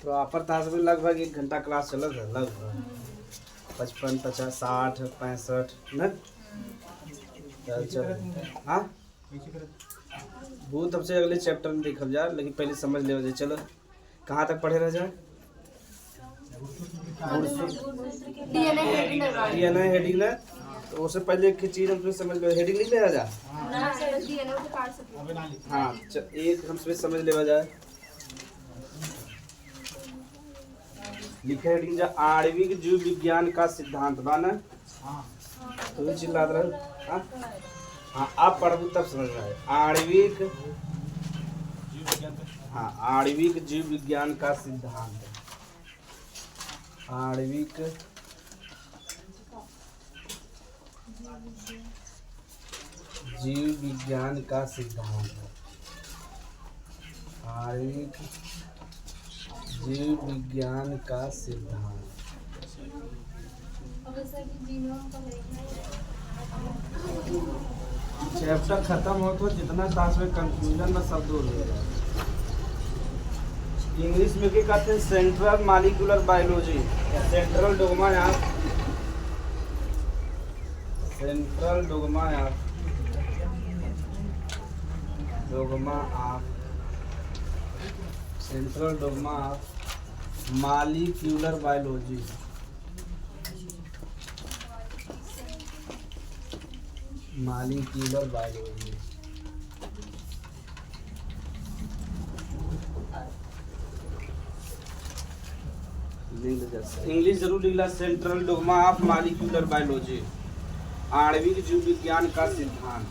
Proper ताश में लगभग 1 घंटा क्लास चलत है, लगभग 55, 50, 60, 65 न। हाँ वो तब से अगले चैप्टर में देखल जाए, लेकिन पहले समझ ले जाए। चलो कहाँ तक पढ़े रह जाए? डीएनए हेडिंग ना, तो उससे पहले एक चीज हम समझ ले, हेडिंग लिख ले जा। हाँ एक हम समझ ले जाए, लिखे हेडिंग जा आणविक जीव विज्ञान का सिद्धांत बाना। तो चिल्ला रहा। हाँ आप पढ़ो तब समझ में आए। आणविक, हाँ आणविक जीव विज्ञान का सिद्धांत, आणविक जीव विज्ञान का सिद्धांत, आणविक जीव विज्ञान का सिद्धांत। चैप्टर खत्म हो तो जितना ताश में कंफ्यूजन में सब दूर हो जाए। इंग्लिश में क्या कहते हैं? Central molecular biology, central dogma यार, सेंट्रल डोगमा यार, dogma of, central dogma of molecular biology. Molecular biology English जरूर लिखला, central dogma of molecular biology, आणविक जीव विज्ञान का सिद्धांत।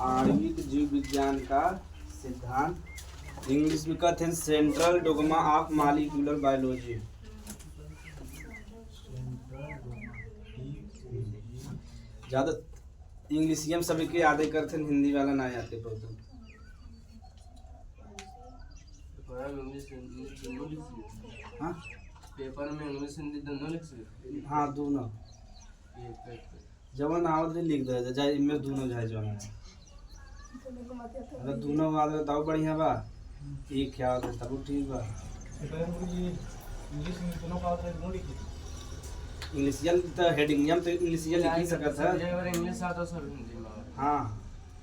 आणविक जीव विज्ञान का सिद्धांत इंग्लिश में कहते हैं central dogma of molecular biology. ज्यादा इंग्लिश हम सभी के याद करते हैं, हिंदी वाला ना आते बहुत। हाँ पेपर में इंग्लिश हिंदी दोनों लिख सकते। हाँ दोनों जवन आवत लिख दे जाए, इनमें दोनों जाए जो है, अगर दोनों आदत तब बढ़िया बा, एक क्या होता तब ठीक बा। इंग्लिश में दोनों का होता है, दोनों लिखिए। इंग्लिशियन तो हेडिंग हम तो इंग्लिशियन लिख ही सकत है। अगर इंग्लिश आता सब हिंदी में। हाँ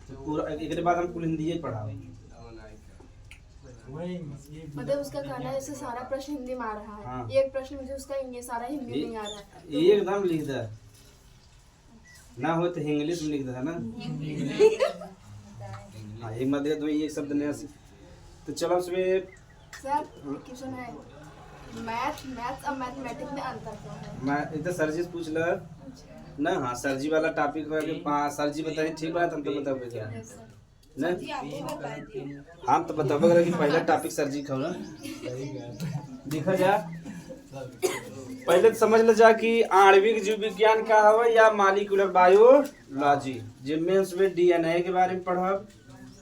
तो पूरा एक बाद हम कुल हिंदी ही पढ़ा। मतलब उसका कहना है जैसे सारा प्रश्न हिंदी में आ रहा है। हाँ। एक प्रश्न मुझे उसका ये सारा हिंदी में आ रहा है। एकदम लिख दे ना हो तो इंग्लिश में लिख दे है ना। हाँ एक मत दे दो एक शब्द नया तो चलो उसमें सर क्वेश्चन है, मैथ्स और मैथमेटिक्स में अंतर क्या है? मैं इधर सर जी से पूछ ल ना। हाँ सर जी वाला टॉपिक है कि हाँ सर जी बताए ठीक बात, हम तो बताओगे क्या ना, हम तो बताओगे कि पहला टॉपिक सर जी खाओ ना। देखा जा पहले तो समझ ले जा कि आणविक जीव विज्ञान का हवा या मॉलिक्यूलर बायोलॉजी, जिनमें उसमें डीएनए के बारे में पढ़ब,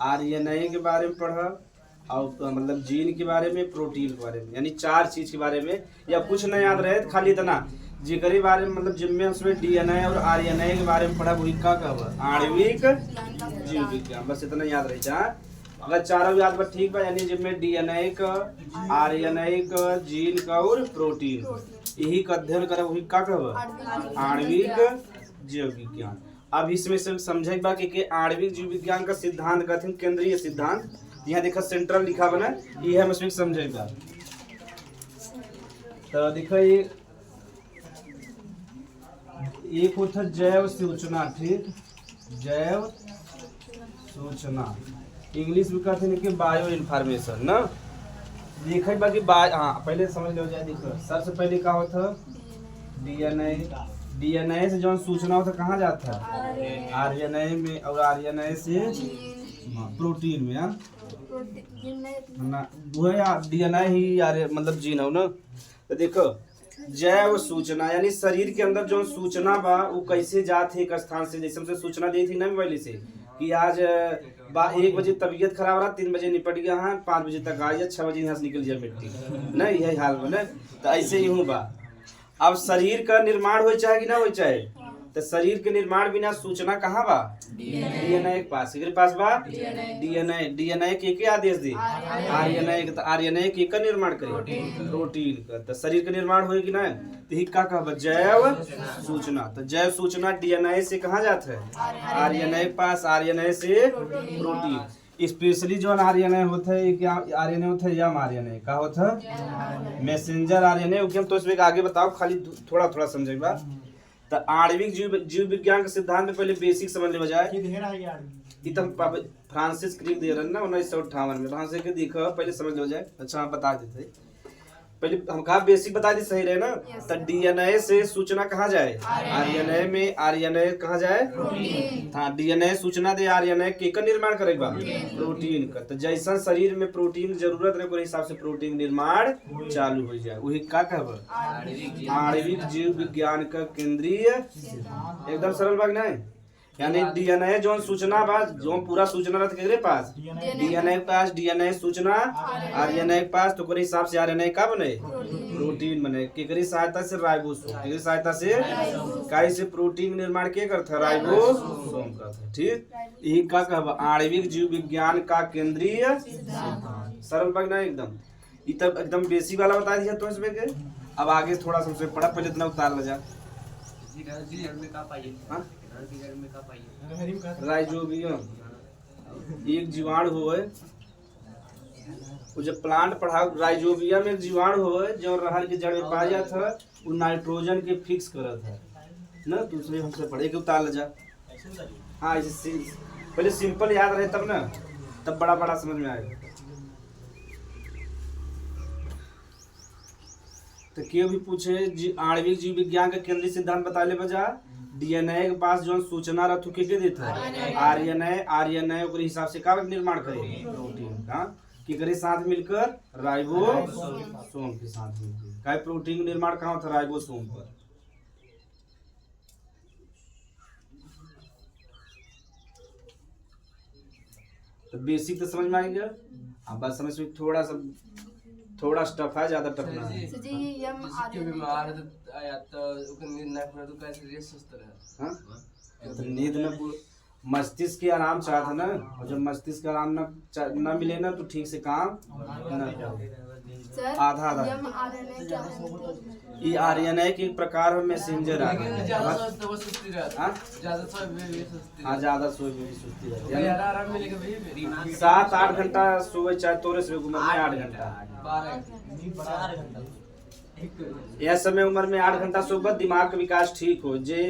आरएनए के बारे में पढ़ब, और मतलब जीन के बारे में, प्रोटीन के बारे में, यानी 4 चीज के बारे में। या कुछ न याद रहे खाली इतना जिगरी बारे में, मतलब जिनमें उसमें डीएनए और आरएनए के बारे में पढ़ा, वही का कहब आणविक जीव विज्ञान। बस इतना याद रह जा। अगर चारों याद बा ठीक बा, यानी जिनमें डीएनए का, आरएनए का, जीन का और प्रोटीन, यही का अध्ययन करे वही का कहब आणविक जीव विज्ञान। अब इसमें से समझे बा कि आणविक जीव विज्ञान का सिद्धांत कहते हैं केंद्रीय सिद्धांत। यहाँ देखा सेंट्रल लिखा बना, ये हम इसमें समझेगा। तो देखो ये एक होता जैव सूचना, ठीक, जैव सूचना इंग्लिश में कहते हैं कि बायो इन्फॉर्मेशन ना। देखा बाकी हाँ पहले समझ लो जाए। देखो सबसे पहले क्या होता डीएनए, डीएनए से जो सूचना होता कहाँ जाता है आरएनए में, और आरएनए से प्रोटीन में। हाँ ना वो है डीएनए ही यार, मतलब जीन हो ना। तो देखो जैव सूचना यानी शरीर के अंदर जो सूचना बा वो कैसे जात है एक स्थान से। जैसे हमसे सूचना दी थी ना मोबाइल से कि आज 1 बजे तबीयत खराब रहा, 3 बजे निपट गया, हाँ 5 बजे तक आ गया, 6 बजे यहाँ से निकल जाए मिट्टी नहीं, यही हाल बने। तो ऐसे ही हूँ बा। अब शरीर का निर्माण हो चाहे कि ना हो चाहे, तो शरीर के निर्माण बिना सूचना कहाँ बा? डीएनए के पास। केकरे पास बा? डीएनए। डीएनए के आदेश दी? आरएनए के। तो आरएनए के निर्माण करे? प्रोटीन का। तो शरीर का निर्माण होए कि ना? तो ही का कहब? जैव सूचना। तो जैव सूचना डीएनए से कहाँ जात है? आरएनए के पास। आरएनए से प्रोटीन। स्पेशली जो आरएनए होता है, क्या आरएनए होता है? यम आरएनए का होता है मैसेंजर आरएनए। हम तो इसमें आगे बताओ, खाली थोड़ा थोड़ा समझेगा। तो आणविक जीव विज्ञान के सिद्धांत में पहले बेसिक समझ ले बजाय इतम फ्रांसिस क्रिक दे रहे ना 1958 में। वहां से के देखो पहले समझ ले जाए। अच्छा हम बता देते, पहले हम कहा बेसिक बता दी, सही रहे ना? तो डीएनए से सूचना कहाँ जाए? आरएनए में। आरएनए कहाँ जाए? हाँ, डीएनए सूचना दे आरएनए के निर्माण करेगा? प्रोटीन का। तो जैसा शरीर में प्रोटीन जरूरत रहे, उस हिसाब से प्रोटीन निर्माण चालू हो जाए। वही का कहब? आणविक जीव विज्ञान का केंद्रीय। एकदम सरल बात नहीं? यानी डीएनए जो सूचना बा, जो पूरा सूचना रहता केकरे पास? डीएनए के पास। डीएनए सूचना आरएनए के पास। तो हिसाब से आरएनए का बने? प्रोटीन बने। केकरी सहायता से? राइबोसोम। केकरी सहायता से? काई से प्रोटीन निर्माण के करता? राइबोसोम करता। ठीक, यही का कहब? आणविक जीव विज्ञान का केंद्रीय सिद्धांत। सरल बात नहीं? एकदम ये तब एकदम बेसिक वाला बता दिया तो इसमें के। अब आगे थोड़ा समझे पढ़ा, पहले इतना उतार ले जा। राइजोबियम एक जीवाणु होए, वो जब प्लांट पढ़ा, राइजोबियम एक जीवाणु होए जो रहर के जड़ में पाया जाता है। वो नाइट्रोजन के फिक्स करत है ना। दूसरे हमसे पढ़े के उतार ले जा। हाँ, इसे पहले सिंपल याद रहे तब ना, तब बड़ा बड़ा समझ में आएगा। तो क्यों भी पूछे आणविक जीव विज्ञान का केंद्रीय सिद्धांत बता ले बजा। डीएनए के पास जो सूचना रहता है के देता है? आरएनए। आरएनए के हिसाब से का निर्माण करेगी? प्रोटीन का। कि करे साथ मिलकर? राइबोसोम के साथ मिलकर। का प्रोटीन निर्माण कहाँ होता है? राइबोसोम पर। तो बेसिक तो समझ में आ गया। अब बात समझ में थोड़ा स्टफ है, ज्यादा टफ ना है। बीमार है तो आया तो ओकर नींद ना पूरा तो कैसे रेस्ट सुस्त रहे? हां, तो नींद न मस्तिष्क के आराम चाहता ना। और जब मस्तिष्क आराम न मिले ना तो ठीक से काम न सर, आधा आधा। ये आरएनए के प्रकार में मैसेंजर आ गया। ज्यादा सुस्ती रहता है, ज्यादा सुस्ती। हाँ, ज्यादा सोए भी सुस्ती रहती है। आराम मिलेगा भाई। 7-8 घंटा सोए, चाहे तोरे से उम्र में 8 घंटा। 12 घंटा। यह समय उम्र में 8 घंटा सोबत दिमाग का विकास ठीक हो। जे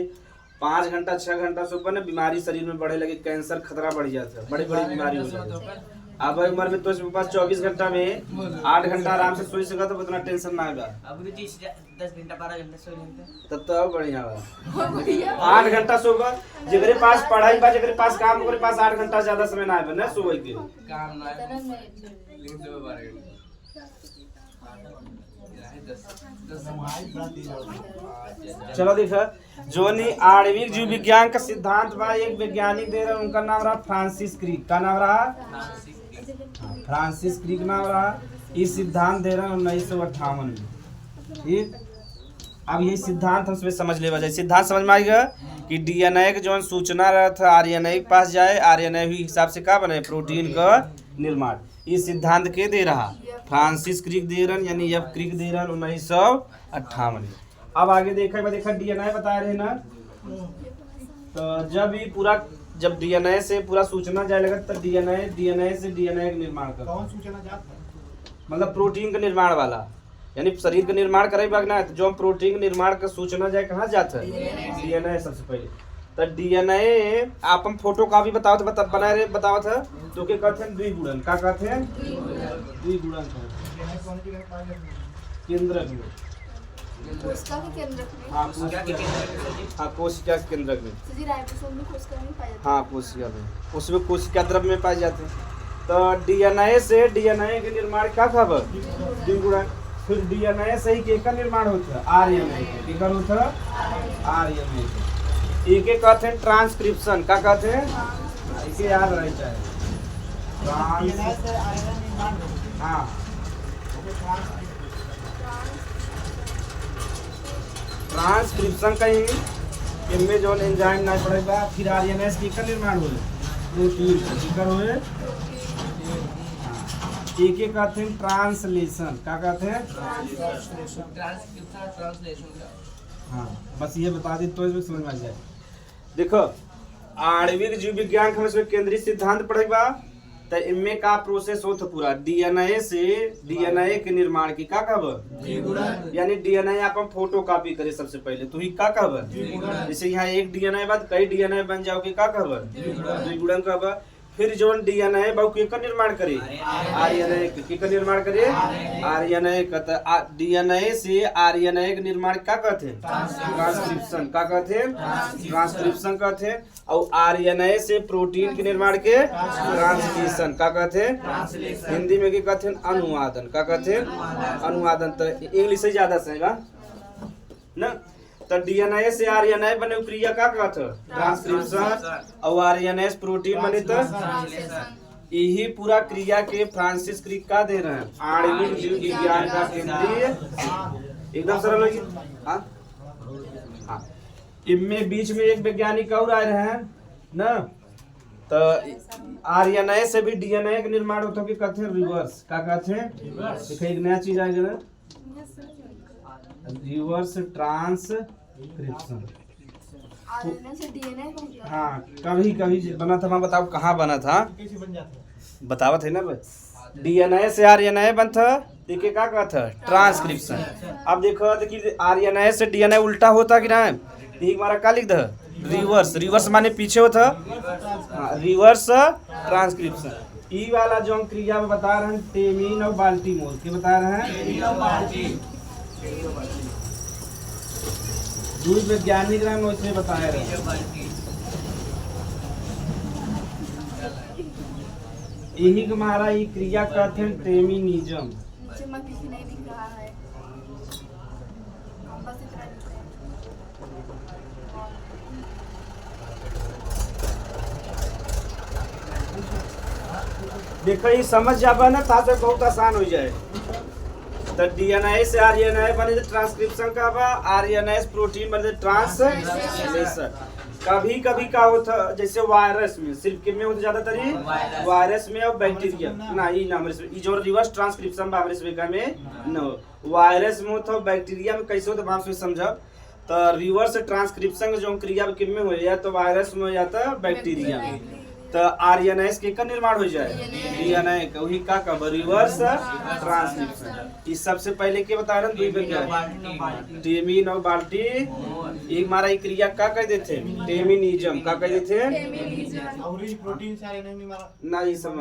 5 घंटा 6 घंटा सोबत ना बीमारी शरीर में बढ़े लगे, कैंसर खतरा बढ़ जाता है, बड़ी बड़ी बीमारी हो जाती है। अब उम्र में तो इसके पास 24 घंटा में 8 घंटा आराम से सोई सका तो उतना टेंशन ना होगा। अब 10 घंटा 12 घंटा सो लेते तब तो बढ़िया बा। 8 घंटा सोबा, जेकरे पास पढ़ाई बा, जेकरे पास काम, ओकरे पास 8 घंटा ज्यादा समय ना है ना सोए के। काम ना है लेकिन तो 12 घंटा। चलो देखा, जो नहीं आणविक जीव विज्ञान का सिद्धांत बा, एक वैज्ञानिक दे रहे, उनका नाम रहा फ्रांसिस क्रिक। का नाम रहा? फ्रांसिस क्रिक नाम रहा। इस सिद्धांत दे रहे हैं 1958 में। ठीक, अब ये सिद्धांत हम समझ ले बजाय। सिद्धांत समझ में आएगा कि डीएनए के जो सूचना रहता है आरएनए के पास जाए, आरएनए भी हिसाब से का बने? प्रोटीन का निर्माण। इस सिद्धांत के दे रहा फ्रांसिस क्रिक दे रहे, यानी एफ क्रिक दे रहे 1958 में। अब आगे देखा डीएनए बता रहे ना। तो जब डीएनए से पूरा सूचना जाए लगा, तो डीएनए से डीएनए का निर्माण कर। कौन सूचना जाता है? मतलब प्रोटीन का निर्माण वाला, यानी शरीर का निर्माण करे ना। तो जो प्रोटीन निर्माण का सूचना जाए कहाँ जाता है? डीएनए सबसे पहले। तो डीएनए आप हम फोटो का भी बताओ तो बनाए रहे बताओ था तो के कहते हैं द्विगुणन। का कहते हैं? द्विगुणन। केंद्रक में। कोशिका के केंद्रक में। हाँ, कोशिका के केंद्रक में। जी, राइबोसोम में कोशिका में पाया जाता है। हाँ, कोशिका में, उसमें कोशिका द्रव्य में पाए जाते हैं। तो डीएनए से डीएनए के निर्माण क्या खबर? द्विगुणन। फिर डीएनए से ही का निर्माण होता है? आरएनए के होता है? आरएनए एक कहते हैं ट्रांसक्रिप्शन। का कहते हैं? इसे याद रहे चाहे। हाँ, ट्रांसक्रिप्शन का ही इनमें जो एंजाइम ना पड़ेगा फिर आरएनएस की का निर्माण होए प्रोटीन का होए। एक एक कहते हैं ट्रांसलेशन, क्या कहते हैं? ट्रांसलेशन का। हाँ बस ये बता दी तो इसमें समझ में आ जाए। देखो आणविक जीव विज्ञान का इसमें केंद्रीय सिद्धांत पढ़ेगा तो इनमें का प्रोसेस होता पूरा डीएनए से डीएनए के निर्माण की का कहब, यानी डीएनए आप हम फोटो कॉपी करे सबसे पहले तो ही का कहब, जैसे यहाँ एक डीएनए बाद कई डीएनए बन जाओ कि का कहब, द्विगुणन कहब। फिर जो डीएनए बहु के निर्माण करे आरएनए के निर्माण करे आरएनए का डीएनए से आरएनए के निर्माण क्या कहते हैं? ट्रांसक्रिप्शन। क्या कहते हैं? ट्रांसक्रिप्शन कहते हैं। और आरएनए से प्रोटीन के निर्माण के ट्रांसलेशन क्या कहते हैं? हिंदी में क्या कहते हैं? अनुवादन। क्या कहते हैं? अनुवादन। तो इंग्लिश से ज्यादा सही बा ना। तो डीएनए से आरएनए बने क्रिया का कहते हैं? ट्रांसक्रिप्शन। और आरएनए से प्रोटीन बने तो यही पूरा क्रिया के फ्रांसिस क्रिक का दे रहे हैं आणविक जीव विज्ञान का केंद्रीय। एकदम सरल होगी। हाँ इनमें बीच में एक वैज्ञानिक और आए रहे हैं ना, तो आरएनए से भी डीएनए का निर्माण होता है कहते हैं रिवर्स। क्या कहते हैं? देखिए एक नया चीज आएगा ना, रिवर्स ट्रांसक्रिप्शन। आरएनए से डीएनए बनता है। हाँ कभी कभी बना था, मैं बताओ कहाँ बना था, बतावत है ना भाई। डीएनए से आरएनए बनता देखिए क्या कहता है? ट्रांसक्रिप्शन। अब देखो देखिए आरएनए से डीएनए उल्टा होता कि ना, ठीक हमारा क्या लिख दे? रिवर्स। रिवर्स माने पीछे होता, रिवर्स ट्रांसक्रिप्शन। ई वाला जो हम क्रिया में बता रहे हैं टेमिन और बाल्टीमोर के बता रहे हैं, दूध वैज्ञानिक रहे उसमें बताया रहे। यही के हमारा ये क्रिया कहते हैं टेमिनिज्म। नीचे में किसी नहीं दिख रहा है, हम बस इतना लिख रहे हैं। देखो ये समझ जाबा ना था तो बहुत आसान हो जाए। तो डीएनए से आरएनए बने तो ट्रांसक्रिप्शन का बा, आरएनए से प्रोटीन बने तो ट्रांसलेशन। कभी कभी का होता जैसे वायरस में, सिर्फ किन में होता ज्यादातर ही वायरस में और बैक्टीरिया ना, ये ना हमरे जो रिवर्स ट्रांसक्रिप्शन बा हमरे से में न वायरस में होता बैक्टीरिया में कैसे होता बात से समझब। तो रिवर्स ट्रांसक्रिप्शन जो क्रिया किन में हो या तो वायरस में हो या तो बैक्टीरिया में। तो आरएनए के निर्माण हो जाए डीएनए का, वही का रिवर्स ट्रांसक्रिप्शन। इस सबसे पहले के बता रहे हैं टेमिन और बाल्टी। एक हमारा ये क्रिया का कह देते टेमिनिज्म। का कह देते प्रोटीन से आरएनए में मारा ना, ये सब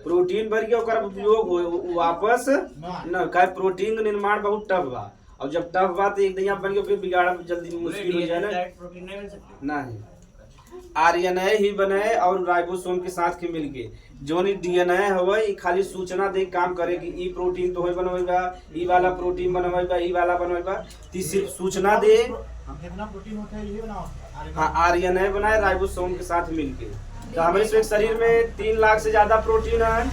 प्रोटीन भर के ओकर उपयोग हो वापस ना का प्रोटीन का निर्माण बहुत टफ बा, और जब टफ बा तो एक दिन बन के फिर बिगाड़ जल्दी मुश्किल हो जाए ना। प्रोटीन नहीं मिल सकती। नहीं आरएनए ही बने और राइबोसोम के साथ के मिलके जो डीएनए हवे ई खाली सूचना दे काम करे कि ई प्रोटीन तो होय बनवेगा, ई वाला प्रोटीन बनवेगा, ई वाला बनवेगा, ती सिर्फ सूचना दे। कितना प्रोटीन होता है ये बनाओ। हाँ आरएनए बनाए राइबोसोम के साथ मिलके। तो हमारे शरीर में 3 लाख से ज्यादा प्रोटीन है,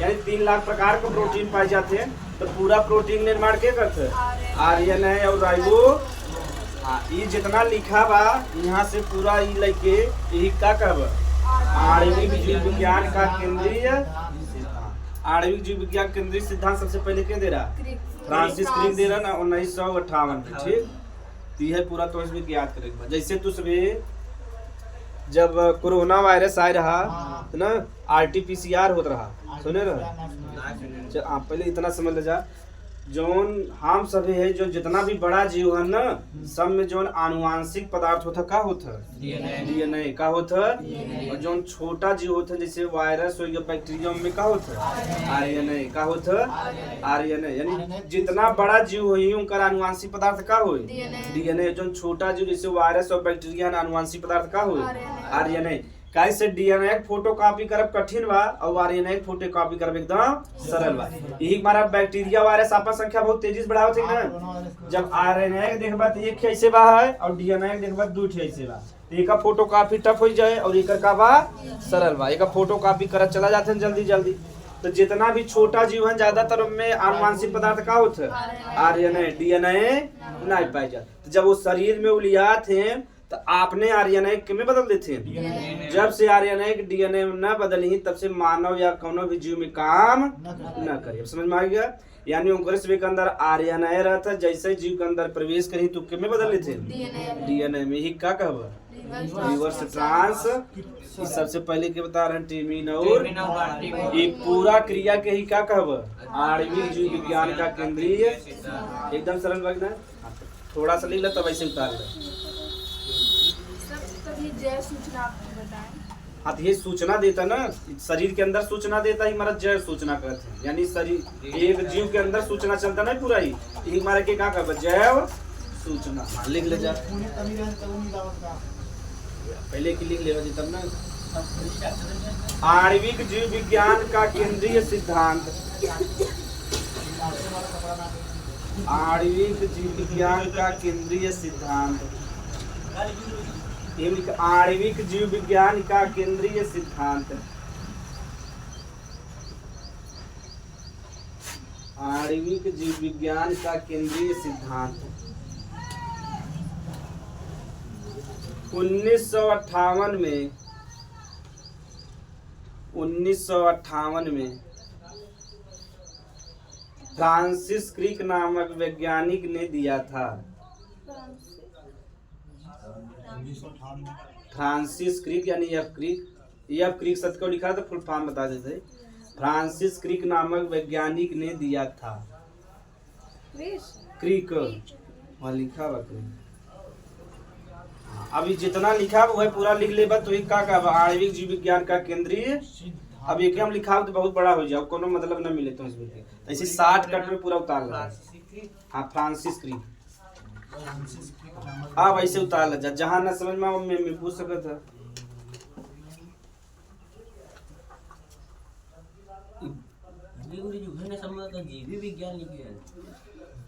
यानी 3 लाख प्रकार के प्रोटीन पाए जाते हैं। तो पूरा प्रोटीन निर्माण क्या करते हैं? आरएनए और राइबो। ये जितना लिखा बा यहाँ से पूरा ये लेके यही का कहब आणविक जीव विज्ञान का केंद्रीय। आणविक जीव विज्ञान केंद्रीय सिद्धांत सबसे पहले क्या दे रहा? फ्रांसिस क्रिक दे रहा ना 1958 में। ठीक तो यह पूरा तो इसमें याद करेगा। जैसे तू सभी जब कोरोना वायरस आए रहा तो ना आरटीपीसीआर होता रहा, सुने रहा। पहले इतना समझ ले जा, जोन हम सभी है जो जितना भी बड़ा जीव है ना सब में जोन आनुवांशिक पदार्थ होता का होता डीएनए का होता, और जोन छोटा जीव होता जैसे वायरस हो गया बैक्टीरिया में का होता आरएनए का होता आरएनए। यानी जितना बड़ा जीव हो उनका आनुवांशिक पदार्थ का हो डीएनए। जोन छोटा जीव जैसे वायरस और बैक्टीरिया आनुवांशिक पदार्थ का हो आरएनए। कैसे डीएनए फोटो कॉपी करब कठिन बा और आरएनए फोटो कॉपी करब एकदम सरल बा। यही हमारा बैक्टीरिया वायरस आपस संख्या बहुत तेजी से बढ़ावत है ना। जब आरएनए के देखबा तो एक ऐसे बा है और डीएनए के देखबा 2 ऐसे बा। एक फोटो कॉपी टफ हो जाए और एक का बा सरल बा। एक फोटो कॉपी करत चला जाते हैं जल्दी जल्दी। तो जितना भी छोटा जीव है ज्यादातर उनमें आनुवांशिक पदार्थ का होता है आरएनए, डीएनए नहीं पाए जाते। तो जब वो शरीर में उलियात हैं तो आपने आर्यन में बदल देते हैं। DNA जब से आर्यन डीएनए में न बदली तब से मानव या कोनो भी जीव में काम न करे। अब समझ में आ गया? यानी ओकरे के अंदर आर्यन रहता, जैसे जीव के अंदर प्रवेश करी तो में बदल लेते हैं डीएनए में ही। क्या कहब रिवर्स ट्रांस। सबसे पहले के बता रहे हैं टीमिन और ये पूरा क्रिया के ही क्या कहब आणविक जीव विज्ञान का केंद्रीय। एकदम सरल लगना, थोड़ा सा लिख लो तब ऐसे उतार लो। ये जय सूचना आपको बताएं। हाँ तो ये सूचना देता ना, शरीर के अंदर सूचना देता ही हमारा जय सूचना कहते हैं। यानी शरीर एक जीव के अंदर सूचना चलता ना पूरा ही, यही हमारे के क्या कहब जैव सूचना। लिख ले जा पहले की लिख ले तब ना। आणविक जीव विज्ञान का केंद्रीय सिद्धांत। आणविक जीव विज्ञान का केंद्रीय सिद्धांत। आणविक जीव विज्ञान का केंद्रीय सिद्धांत। आणविक जीव विज्ञान का केंद्रीय सिद्धांत 1958 में फ्रांसिस क्रिक नामक वैज्ञानिक ने दिया था। फ्रांसिस क्रिक यानी एफ क्रिक सत्य को लिखा तो फुल फॉर्म बता देते। फ्रांसिस क्रिक नामक वैज्ञानिक ने दिया था। क्रिक वहाँ लिखा हुआ क्रिक। अभी जितना लिखा हुआ है पूरा लिख लेबा तो एक का आणविक जीव विज्ञान का केंद्रीय। अब एक हम लिखा तो बहुत बड़ा हो जाओ, कोनो मतलब न मिले तो इसमें ऐसे 60 कट में पूरा उतार ला। हाँ फ्रांसिस क्रिक, हाँ वैसे उतार ला जहाँ न समझ में मैं पूछ सकता था। जीवी विज्ञान लिखे हैं,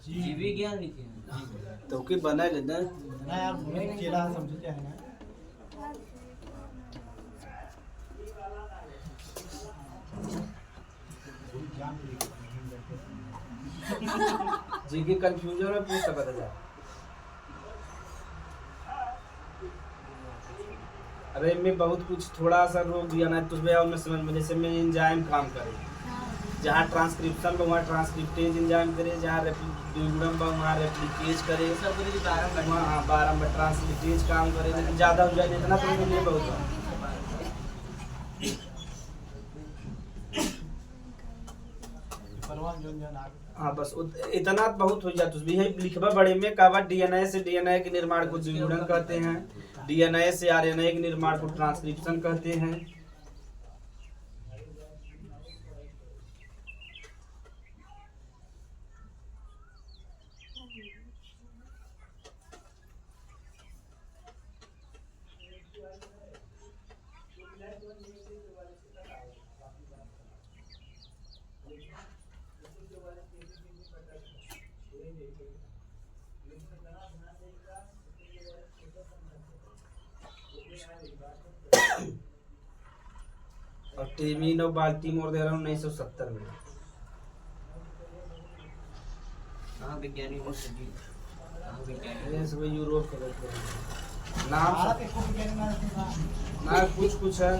जीव विज्ञान लिखे हैं तो के बना लेना ना यार, मैं चेला समझते हैं ना। जी के कंफ्यूजन में पूछ सकता था। अरे मैं बहुत कुछ थोड़ा सा रोक दिया ना तुझे और मैं समझ में, जैसे मैं एंजाइम काम करे, जहाँ ट्रांसक्रिप्शन में वहाँ ट्रांसक्रिप्टेज एंजाइम करे, जहाँ रेप्लिकेशन में वहाँ रेप्लिकेज करे, वहाँ 12 में ट्रांसक्रिप्टेज काम करे। लेकिन ज़्यादा हो जाए इतना तो मेरे लिए बहुत है। हाँ बस इतना बहुत हो जाता है। लिखबा बड़े में कहवा डीएनए से डीएनए के निर्माण को द्विगुणन कहते हैं, डीएनए से आरएनए के निर्माण को ट्रांसक्रिप्शन कहते हैं। और टेमिन और बाल्टीमोर दे रहा हूँ 1970 में। कहाँ वैज्ञानिक हो सभी, कहाँ वैज्ञानिक ये सब यूरोप के लोग नाम ना कुछ है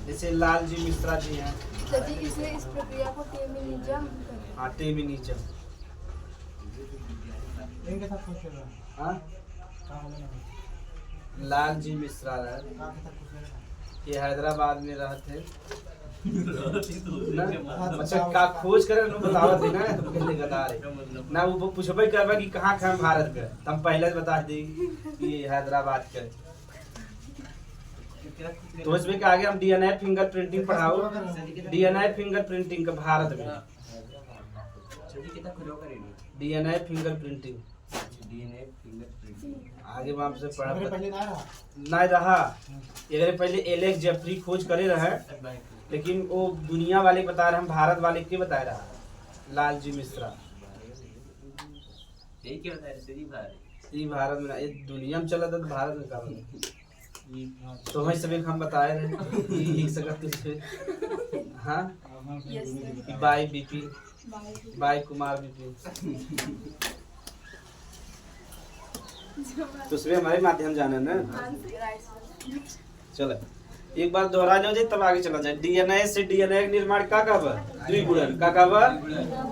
जैसे लाल जी मिश्रा जी हैं। जी इसलिए इस प्रक्रिया को टेमिनिज्म कहते हैं। हाँ टेमिनिज्म। इनके साथ कुछ है हाँ काम होना लाल जी मिश्रा है, काम के साथ कुछ है ये हैदराबाद में रहते अच्छा का खोज करे ना बतावत है ना तुम कहले बता रहे ना वो पूछबे करबा कि कहाँ कहाँ भारत के तो हम पहले बता दी कि ये हैदराबाद के। तो इसमें के आगे हम डीएनए फिंगरप्रिंटिंग पढ़ाओ, डीएनए फिंगरप्रिंटिंग का भारत में डीएनए फिंगरप्रिंटिंग आगे वहाँ से पढ़ा पहले ना रहा। अगर पहले एलेक्स जेफरी खोज करे रहे, लेकिन वो दुनिया वाले बता रहे, हम भारत वाले के बता रहा लाल जी मिश्रा। ये भारत में ये दुनिया में चला था तो भारत में काम तो हमें सभी हम बताए रहे ये सकते। हाँ by BP by Kumar BP तो उसमें हमारे माध्यम जाना ना। राइट। चलो एक बार दोहरा लो जाए तब आगे चला जाए। डीएनए से डीएनए का निर्माण का कब द्विगुणन का कब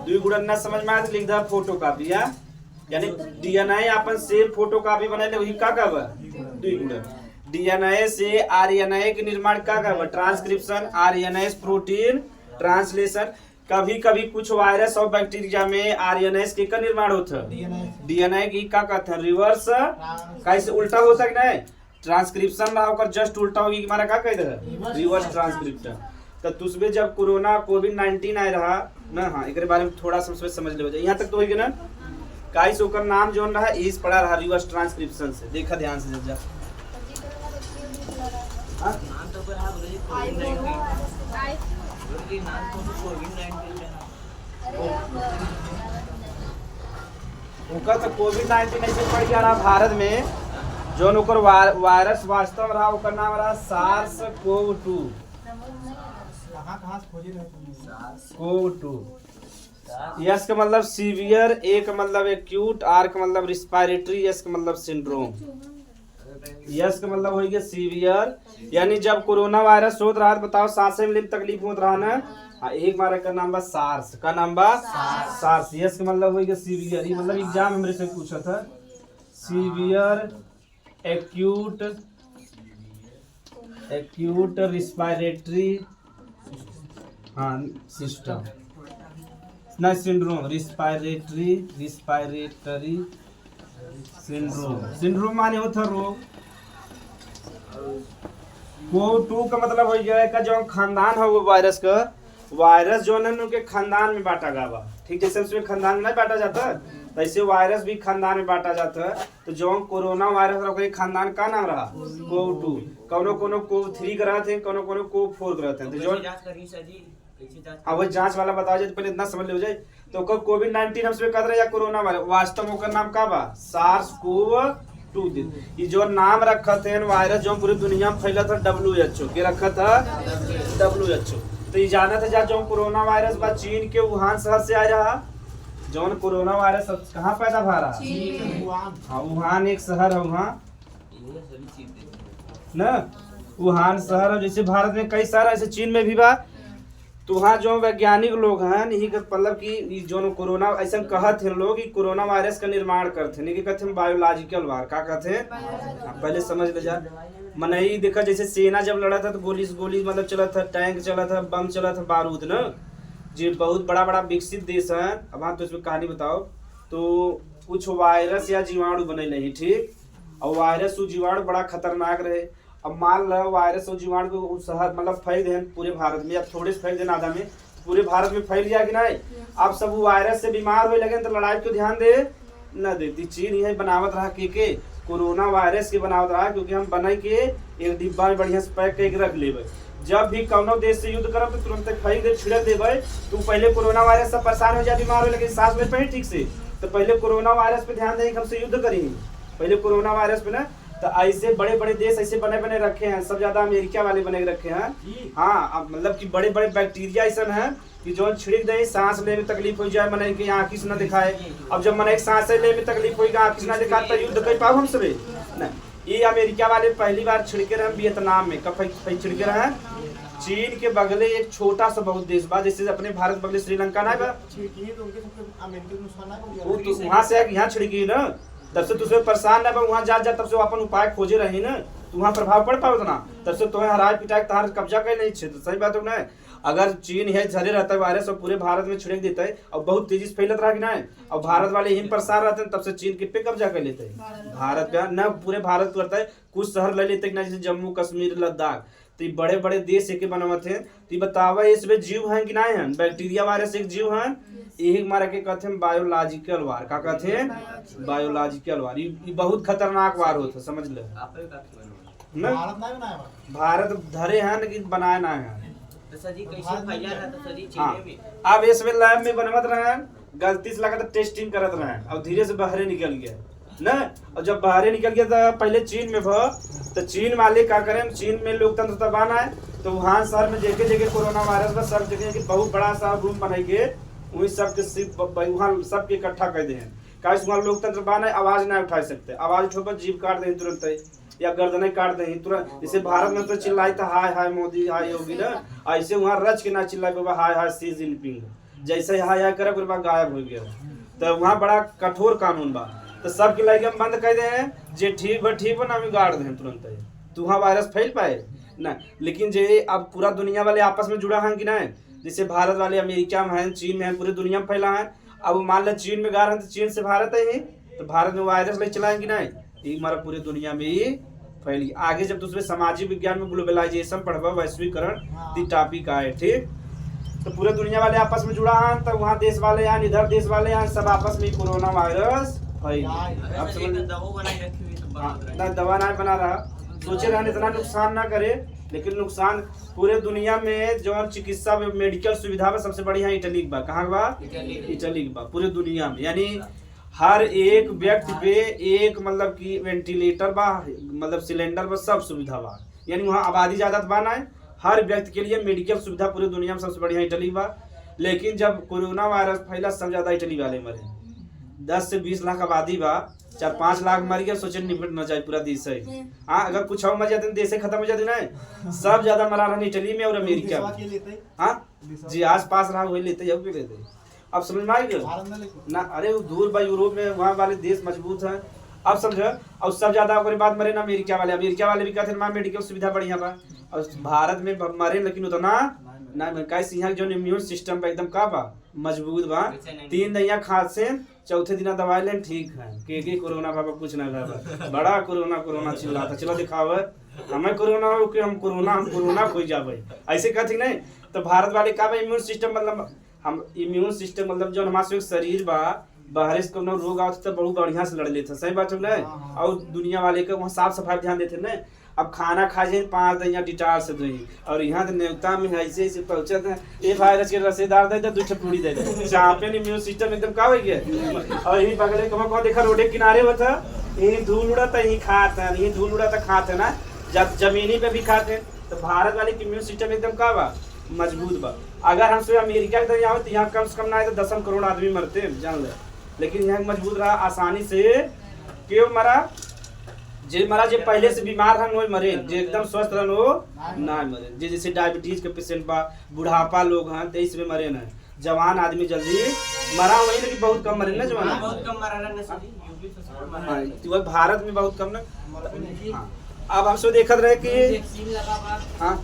द्विगुणन ना समझ में आए तो लिख दो फोटोकॉपी। यानी डीएनए अपन से फोटोकॉपी बनाए वही का कब द्विगुणन। डीएनए से आरएनए के निर्माण का कब ट्रांसक्रिप्शन। RNA protein translation. कभी कभी कुछ वायरस और बैक्टीरिया में आरएनए के का निर्माण होता है। डीएनए की का कहते हैं रिवर्स कैसे उल्टा होता है कि नहीं ट्रांसक्रिप्शन ना होकर जस्ट उल्टा होगी कि हमारा क्या कहते हैं रिवर्स ट्रांसक्रिप्शन। तो तुझमें जब कोरोना कोविड-19 आए रहा ना हाँ एक बारे में थोड़ा सा समझ ले यहाँ तक तो होगी ना काइस ओकर नाम जो रहा इस पड़ा रहा रिवर्स ट्रांसक्रिप्शन से। देखा ध्यान से जब जा नाम तो पर आप बोले कोविड-19 रोटी नाम तो कोविड-19 ओकर तो कोविड-19 ऐसे पड़ गया रहा भारत में जोन ओकर वायरस वास्तव रहा ओकर नाम रहा सार्स कोव 2। कहाँ से खोजे रहे तुमने? कोव 2 यस का मतलब सीवियर, ए का मतलब एक्यूट, आर का मतलब रिस्पायरेटरी, एस का मतलब सिंड्रोम। यस का मतलब हो गया सीवियर यानी जब कोरोना वायरस होत रहा बताओ सांसें में तकलीफ होत रहा ना एक बार का नाम बा सार्स का नाम बा सार्स। यस का मतलब हो गया सीवियर। ये मतलब एग्जाम हमरे से पूछा था सीवियर एक्यूट रिस्पायरेटरी हाँ सिस्टम ना सिंड्रोम रिस्पायरेटरी सिंड्रोम माने होता रोग। कोव 2 का मतलब हो गया का जो खानदान है वो वायरस का वायरस जो है उनके खानदान में बांटा गया ठीक जैसे उसमें खानदान में नहीं बांटा जाता वैसे वायरस भी खानदान में बांटा जाता है। तो जो कोरोना वायरस खानदान का नाम रहा कोव 2 कोनो कोव 3 का रहते हैं कोनो कोव 4 का रहते हैं। तो जो अब वो जांच वाला बताओ जाए तो पहले इतना समझ ले हो जाए। तो कोविड-19 हमसे कर रहे या कोरोना वायरस वास्तव में नाम का बा सार्स कोव 2। ये जो नाम रखा थे वायरस जो पूरी दुनिया में फैला था WHO के रखा था WHO। तो ये जाना था जो कोरोना वायरस बा चीन के वुहान शहर से आ रहा। जो कोरोना वायरस कहाँ पैदा भा रहा हाँ वुहान एक शहर है वहाँ ना वुहान शहर है। जैसे भारत में कई सारा ऐसे चीन में भी बा। तो वहाँ जो वैज्ञानिक लोग हैं यही मतलब कि जो कोरोना ऐसा कहते हैं लोग कोरोना वायरस का निर्माण करते हैं कहते हैं बायोलॉजिकल वार का कहते हैं पहले समझ ले जा। मनई देखा जैसे सेना जब लड़ा था तो गोली मतलब चला था टैंक चला था बम चला था बारूद ना जो बहुत बड़ा विकसित देश है। अब हाँ तो इसमें कहानी बताओ। तो कुछ वायरस या जीवाणु बने नहीं ठीक और वायरस जीवाणु बड़ा खतरनाक रहे। अब मान लो वायरस और जीवाणु को शहर मतलब फैल दे पूरे भारत में या थोड़े से फैल देना आधा में पूरे भारत में फैल गया कि नहीं। अब सब वायरस से बीमार हुए लगे तो लड़ाई को ध्यान दे न देती। चीन यही बनावत रहा के कोरोना वायरस के बनावत रहा क्योंकि हम बना के एक डिब्बा में बढ़िया से पैक करके रख लेवे। जब भी कौनो देश से युद्ध करब तो तुरंत फेंक दे छिड़क देवे। तू पहले कोरोना वायरस से परेशान हो जाए बीमार हो लगे सांस ले पाए ठीक से तो पहले कोरोना वायरस पे ध्यान दें हमसे युद्ध करेंगे पहले कोरोना वायरस पे ना। तो ऐसे बड़े देश ऐसे बने रखे हैं सब ज्यादा अमेरिका वाले बने रखे हैं। हाँ मतलब कि बड़े बैक्टीरिया ऐसा है कि जो छिड़क दे सांस ले में तकलीफ हो जाए मने की आँखी से न दिखाए। अब जब मने सांस ले में तकलीफ होगी आँखी से न दिखाए तो युद्ध कर पाओ हम सब न। ये अमेरिका वाले पहली बार छिड़के रहे वियतनाम में कब छिड़के रहे चीन के बगले एक छोटा सा बहुत देश बा जैसे अपने भारत बगले श्रीलंका ना बा वो तो वहाँ से यहाँ छिड़की ना तब से तुझे परेशान ना वहाँ जा तब से अपन उपाय खोजे रही ना तो वहाँ प्रभाव पड़ पाओ उतना तब से तुम्हें हराए पिटाई तार कब्जा कर नहीं क्षेत्र सही बात है। अगर चीन है झरे रहता है वायरस और पूरे भारत में छिड़क देता है और बहुत तेजी से फैलत रहा कि नहीं और भारत वाले यहीं परेशान रहते हैं तब से चीन के पे कब्जा कर लेते हैं भारत पे न पूरे भारत करता है कुछ शहर ले लेते हैं जैसे जम्मू कश्मीर लद्दाख। तो बड़े देश एक बनावत है तो बतावा इसमें जीव है कि नहीं है बैक्टीरिया वायरस एक जीव है यही मारा के कहते हैं बायोलॉजिकल वार का कहते हैं बायोलॉजिकल वार। ये बहुत खतरनाक वार होता है समझ लो भारत धरे हैं लेकिन बनाए ना है। अब इसमें लैब में बनवत रहे गलती से लगा टेस्टिंग करत रहे अब धीरे से बाहर निकल गया न। और जब बाहर निकल गया तो पहले चीन में तो चीन वाले क्या करें चीन में लोकतंत्र तबान है तो वहाँ शहर में जगह कोरोना वायरस में सब जगह बहुत बड़ा सा रूम बनाएंगे वही सबके वहाँ सबके इकट्ठा कर दे का तुम्हारा लोकतंत्र बाना आवाज ना उठा सकते, आवाज उठो पर जीभ काट दें तुरंत ही, या गर्दनें काट दें तुरंत। जैसे भारत में तो चिल्लाई था हाय हाय मोदी हाय योगी ना, ऐसे वहाँ रच के ना चिल्लाई बाबा हाय हाय सी जिनपिंग, जैसे हाय हाय करे फिर गायब हो गया। तो वहाँ बड़ा कठोर कानून बा, तो सबके लगे हम बंद कर दे, जे ठीक बा ना गाड़ दें तुरंत ही, तो वहाँ वायरस फैल पाए ना। लेकिन जे अब पूरा दुनिया वाले आपस में जुड़ा है कि नहीं, जैसे भारत वाले अमेरिका में है, चीन में है, पूरी दुनिया में फैला है। अब मान लो चीन में गा रहे हैं तो चीन से भारत है ही, तो भारत में वायरस ले चलाएंगे नहीं, ये हमारा पूरी दुनिया में ही फैली। आगे जब दूसरे सामाजिक विज्ञान में ग्लोबलाइजेशन पढ़वा, वैश्वीकरण ती टॉपिक आए, ठीक, तो पूरे दुनिया वाले आपस में जुड़ा है, तो वहाँ देश वाले हैं, इधर देश वाले हैं, सब आपस में कोरोना वायरस फैली। अब समझ ना दवा ना बना रहा, सोचे रहने इतना नुकसान ना करे, लेकिन नुकसान पूरे दुनिया में जो चिकित्सा मेडिकल सुविधा में सबसे बढ़िया इटली बा। कहाँ बा? इटली बा पूरे दुनिया में। यानी हर एक व्यक्ति पे एक मतलब कि वेंटिलेटर बा, मतलब सिलेंडर बा, सब सुविधा बा। यानी वहाँ आबादी ज्यादा बा ना, हर व्यक्ति के लिए मेडिकल सुविधा पूरे दुनिया में सबसे बढ़िया इटली बा। लेकिन जब कोरोना वायरस फैला सब ज्यादा इटली वाले मरे, 10 से 20 लाख आबादी बा, 4-5 लाख मर गया, सोचे निपट न जाए पूरा देश है। हाँ, अगर कुछ और मर जाते देश से खत्म हो जाते ना, सब ज्यादा मरा रहा इटली में और अमेरिका में। हाँ जी, आस पास रहा वही लेते लेते। अब समझ में आई ना, अरे वो दूर बा यूरोप में, वहाँ वाले देश मजबूत है। अब समझो, और सब ज्यादा बाद मरे ना अमेरिका वाले भी कहते हैं मेडिकल सुविधा बढ़िया बा, और भारत में मरे लेकिन उतना ना कैसे यहाँ जो इम्यून सिस्टम बा एकदम का बा मजबूत बा, 3 दैया खाद से चौथे दिन दवाई लें ठीक है। के कोरोना बाबा कुछ ना था, बड़ा कोरोना चिल्ला था, चलो दिखावे हमें कोरोना हो कि हम कोरोना खोई जावे, ऐसे कहती नहीं। तो भारत वाले का बा इम्यून सिस्टम, मतलब हम इम्यून सिस्टम मतलब जो हमारे शरीर बा बाहर से कोनो रोग आवत तो बहुत बढ़िया से लड़ लेते, सही बात है ना। और दुनिया वाले का वहाँ साफ सफाई ध्यान देते ना। अब खाना खा जाए 5 दैया डिटाल से दही, और यहाँ तो न्योता में ऐसे ऐसे पहुँचते हैं, ये वायरस के रसेदार दे 2 पूरी दे दे, चापे इम्यून सिस्टम एकदम का हो गया। और यही बगले कहाँ देखा रोडे किनारे होता, यही धूल उड़ाता यही खाते हैं, यही धूल उड़ाता खाते हैं ना, जब जमीनी पे भी खाते हैं। तो भारत वाले की इम्यून सिस्टम एकदम का बा मजबूत बा। अगर हमसे अमेरिका के यहाँ तो यहाँ कम से कम ना है तो 10 करोड़ आदमी मरते हैं जान ले, लेकिन यहाँ मजबूत रहा आसानी से। क्यों मरा? जे मरा जे पहले से बीमार रहन वही मरे, जे एकदम स्वस्थ रहन वो ना मरे। जे जैसे डायबिटीज के पेशेंट बा, बुढ़ापा लोग हैं तो इसमें मरे ना। जवान आदमी जल्दी मरा वही, लेकिन बहुत कम मरे ना जवान, बहुत कम मरा ना। भारत में बहुत कम ना। अब हमसे देखत रहे कि हाँ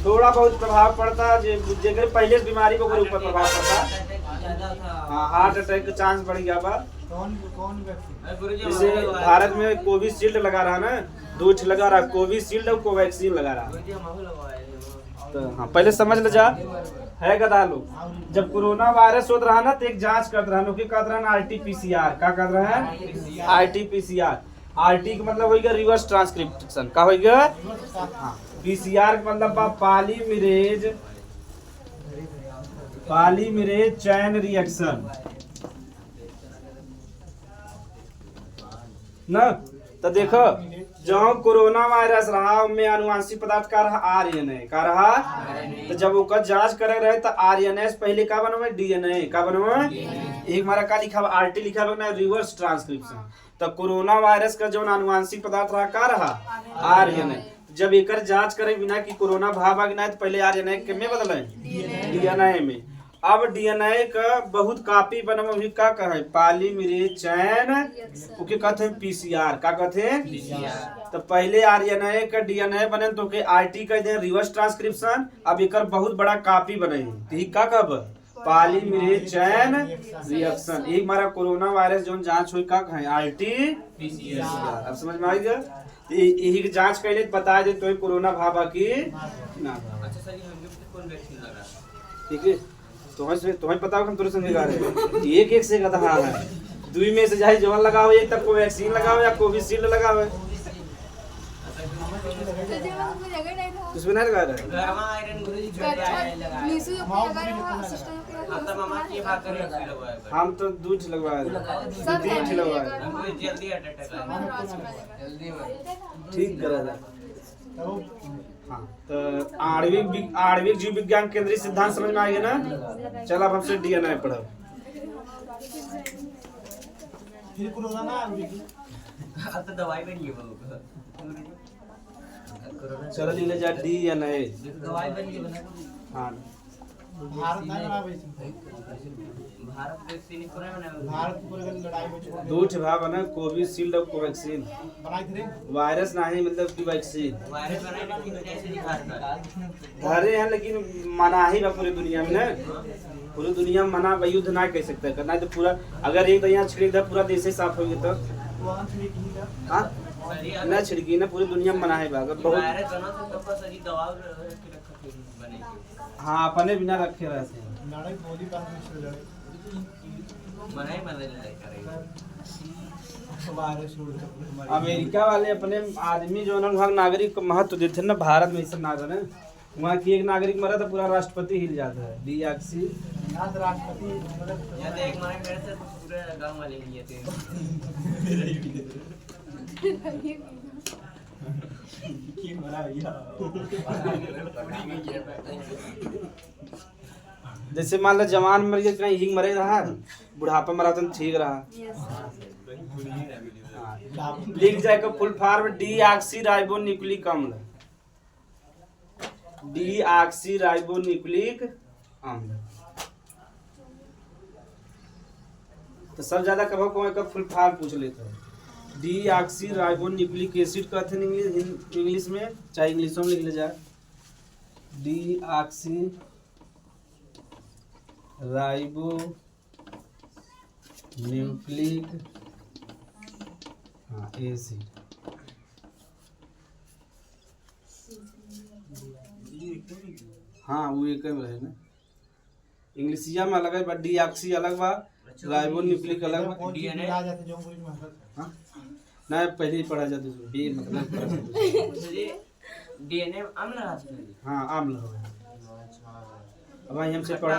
थोड़ा बहुत प्रभाव पड़ता, जेकर पहले से बीमारी के ऊपर प्रभाव पड़ता। हाँ, हार्ट अटैक का चांस बढ़ गया बा। कौन व्यक्ति? जैसे भारत में कोविशील्ड लगा रहा ना, 2 लगा रहा, कोविशील्ड और कोवैक्सीन लगा रहा। तो हाँ पहले समझ ले जा है गदा लोग। जब कोरोना वायरस होता रहा ना तो एक जांच करते रहा, लोग कहते रहा RT-PCR। क्या कर रहा है? RT-PCR। RT का मतलब होगा रिवर्स ट्रांसक्रिप्शन, का होगा? हाँ, PCR का मतलब पॉलीमरेज चैन रिएक्शन ना। तो देखो जो कोरोना वायरस रहा उनमें अनुवांशिक पदार्थ का रहा RNA का रहा। तो जब ओकर जांच करे रहे तो RNA पहले का बनवा DNA का बनवा, एक हमारा का लिखा हुआ RT लिखा हुआ ना रिवर्स ट्रांसक्रिप्शन। तो कोरोना वायरस का जो अनुवांशिक पदार्थ रहा का रहा RNA। जब एकर जांच करे बिना कि कोरोना भाव आ तो पहले RNA के में बदले DNA में। अब DNA का बहुत कॉपी बनवा भी का कहे पॉलीमरेज चैन, ओके कहते हैं PCR। का कहते हैं? तो पहले RNA का DNA बने तो के RT कहते हैं रिवर्स ट्रांसक्रिप्शन। अब एकर बहुत बड़ा कॉपी बने ठीक का कब पॉलीमरेज चैन रिएक्शन। एक हमारा कोरोना वायरस जो जांच हुई का कहे RT-PCR। अब समझ में आ गया? यही की जांच कैले बता दे तो कोरोना भावा की ना। अच्छा सर, ये कौन वैक्सीन लगा? ठीक है, तुम्हें पता हो हम तुरंत समझ गा रहे एक से कहा है, 2 में से चाहे जवान लगाओ, एक तक को वैक्सीन लगाओ या कोविशील्ड लगाओ, उसमें नहीं लगा रहे। गरमा आयरन गुरुजी हम तो 2 लगवाए, 3 लगवाए, जल्दी अटैक ठीक करा। हाँ, तो आणविक जीव विज्ञान केंद्रीय सिद्धांत समझ में आ गया ना। चल अब हमसे DNA पढ़ो। फिर कोरोना ना आ गई। अब तो दवाई बन गई वो कोरोना चलो लिख ले जा DNA। दवाई बन गई बना हाँ भारत ना बनावे भारत वैक्सीन कोरोना बना भारत पूरे लड़ाई में छोड़ दो ठे भाव बना कोविशील्ड और कोवैक्सीन। बनाई थे वायरस नहीं मतलब कि वैक्सीन वायरस बनाए लेकिन कैसे नहीं खाता धरे हैं लेकिन मना ही बा पूरी दुनिया में ना। पूरी दुनिया में मना युद्ध ना कह सकते करना है तो पूरा अगर एक तो यहाँ छिड़क दे पूरा देश ही साफ हो गया तो वहां से की था हाँ ना छिड़की ना पूरी दुनिया में मना है बा अगर बहुत वायरस बना तो तब पर सही दवा के रखा फिर बनेगी हाँ अपने बिना रखे रहते हैं। लड़ाई बोली बात में चल रही मना ही मना नहीं करेगा वायरस छोड़ के हमारे अमेरिका वाले अपने आदमी जो है ना वहाँ नागरिक को महत्व देते हैं ना। भारत में सब नागरिक है वहाँ की एक नागरिक मरा तो पूरा राष्ट्रपति हिल जाता है। डीऑक्सी आज राष्ट्रपति या तो एक मारे मेरे से पूरे गांव वाले लिए थे की मरा भैया जैसे मान लो जवान मर गया कहीं हिंग मरे रहा बुढ़ापा मरा तो ठीक रहा। हाँ, लिख जाएगा full form deoxy ribo nucleic अम्ल। डीऑक्सी राइबो न्यूक्लिक अम्ल तो सब ज्यादा कब कौन का फुल फॉर्म पूछ लेते हैं। डीऑक्सी राइबो न्यूक्लिक एसिड कहते हैं इंग्लिश में चाहे इंग्लिशों में लिख ले जाए। डीऑक्सी राइबो न्यूक्लिक हाँ एसिड। हाँ वो एक में रहे ना इंग्लिशिया में अलग है बट डीऑक्सी अलग बा राइबो न्यूक्लिक अलग बा। DNA आ जाते जो पुलिस में हंसत हाँ ना पहले ही पढ़ा जाता है बी मतलब डीएनए अम्ल रहता है हाँ आम्ल हो गया। अब वही हमसे पढ़ा